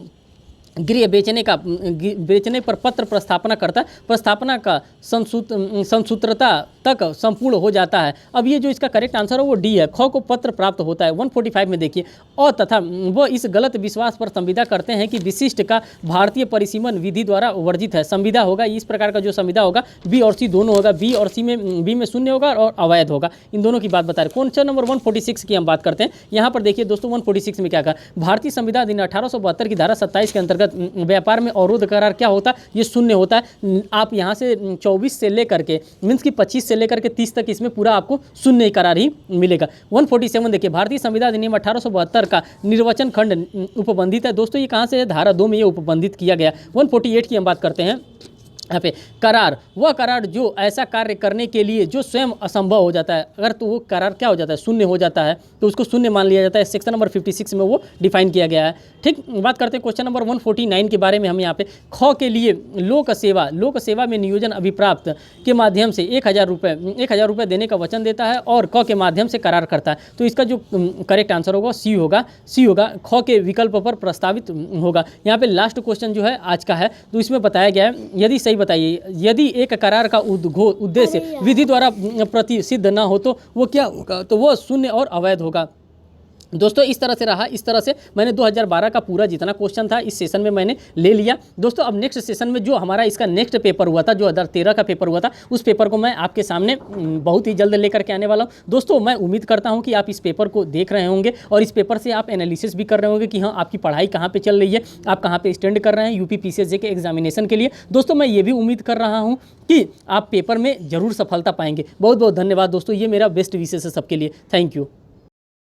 गृह बेचने पर पत्र प्रस्थापना करता है, प्रस्थापना का संसूत्रता तक संपूर्ण हो जाता है। अब ये जो इसका करेक्ट आंसर है वो डी है, ख को पत्र प्राप्त होता है। 145 में देखिए, और तथा वो इस गलत विश्वास पर संविदा करते हैं कि विशिष्ट का भारतीय परिसीमन विधि द्वारा वर्जित है। संविदा होगा इस प्रकार का, जो संविदा होगा बी और सी दोनों होगा, बी और सी में बी में शून्य होगा और अवैध होगा। इन दोनों की बात बता रहे। क्वेश्चन नंबर 146 की हम बात करते हैं। यहाँ पर देखिए दोस्तों 146 में क्या कहा, भारतीय संविदा अधिनियम 1872 की धारा 27 के अंतर्गत व्यापार में अवरोध करार क्या होता है, ये शून्य होता है। आप यहाँ से 24 से लेकर के मीन्स की 25 से लेकर के 30 तक इसमें पूरा आपको शून्य करार ही मिलेगा। 147 देखिए, भारतीय संविदा अधिनियम 1872 का निर्वचन खंड उपबंधित है। दोस्तों ये कहाँ से है, धारा 2 में ये उपबंधित किया गया। 148 की हम बात करते हैं। यहाँ पे करार, वह करार जो ऐसा कार्य करने के लिए जो स्वयं असंभव हो जाता है, अगर तो वो करार क्या हो जाता है, शून्य हो जाता है, तो उसको शून्य मान लिया जाता है। सेक्शन नंबर 56 में वो डिफाइन किया गया है। ठीक, बात करते हैं क्वेश्चन नंबर 149 के बारे में। हम यहाँ पे ख के लिए लोक सेवा में नियोजन अभिप्राप्त के माध्यम से 1000 रुपये देने का वचन देता है और क के माध्यम से करार करता है। तो इसका जो करेक्ट आंसर होगा सी होगा, ख के विकल्प पर प्रस्तावित होगा। यहाँ पे लास्ट क्वेश्चन जो है आज का है, तो इसमें बताया गया है, यदि सही बताइए, यदि एक करार का उद्देश्य विधि द्वारा प्रतिसिद्ध ना हो तो वो क्या होगा, तो वो शून्य और अवैध होगा। दोस्तों इस तरह से रहा, इस तरह से मैंने 2012 का पूरा जितना क्वेश्चन था इस सेशन में मैंने ले लिया। दोस्तों अब नेक्स्ट सेशन में जो हमारा इसका नेक्स्ट पेपर हुआ था, 2013 का पेपर हुआ था, उस पेपर को मैं आपके सामने बहुत ही जल्द लेकर के आने वाला हूं। दोस्तों मैं उम्मीद करता हूं कि आप इस पेपर को देख रहे होंगे और इस पेपर से आप एनालिसिस भी कर रहे होंगे कि हाँ आपकी पढ़ाई कहाँ पर चल रही है, आप कहाँ पर स्टैंड कर रहे हैं यूपी पीसीएस के एग्जामिनेशन के लिए। दोस्तों मैं ये भी उम्मीद कर रहा हूँ कि आप पेपर में ज़रूर सफलता पाएंगे। बहुत बहुत धन्यवाद दोस्तों, ये मेरा बेस्ट विशेष है सबके लिए। Thank you.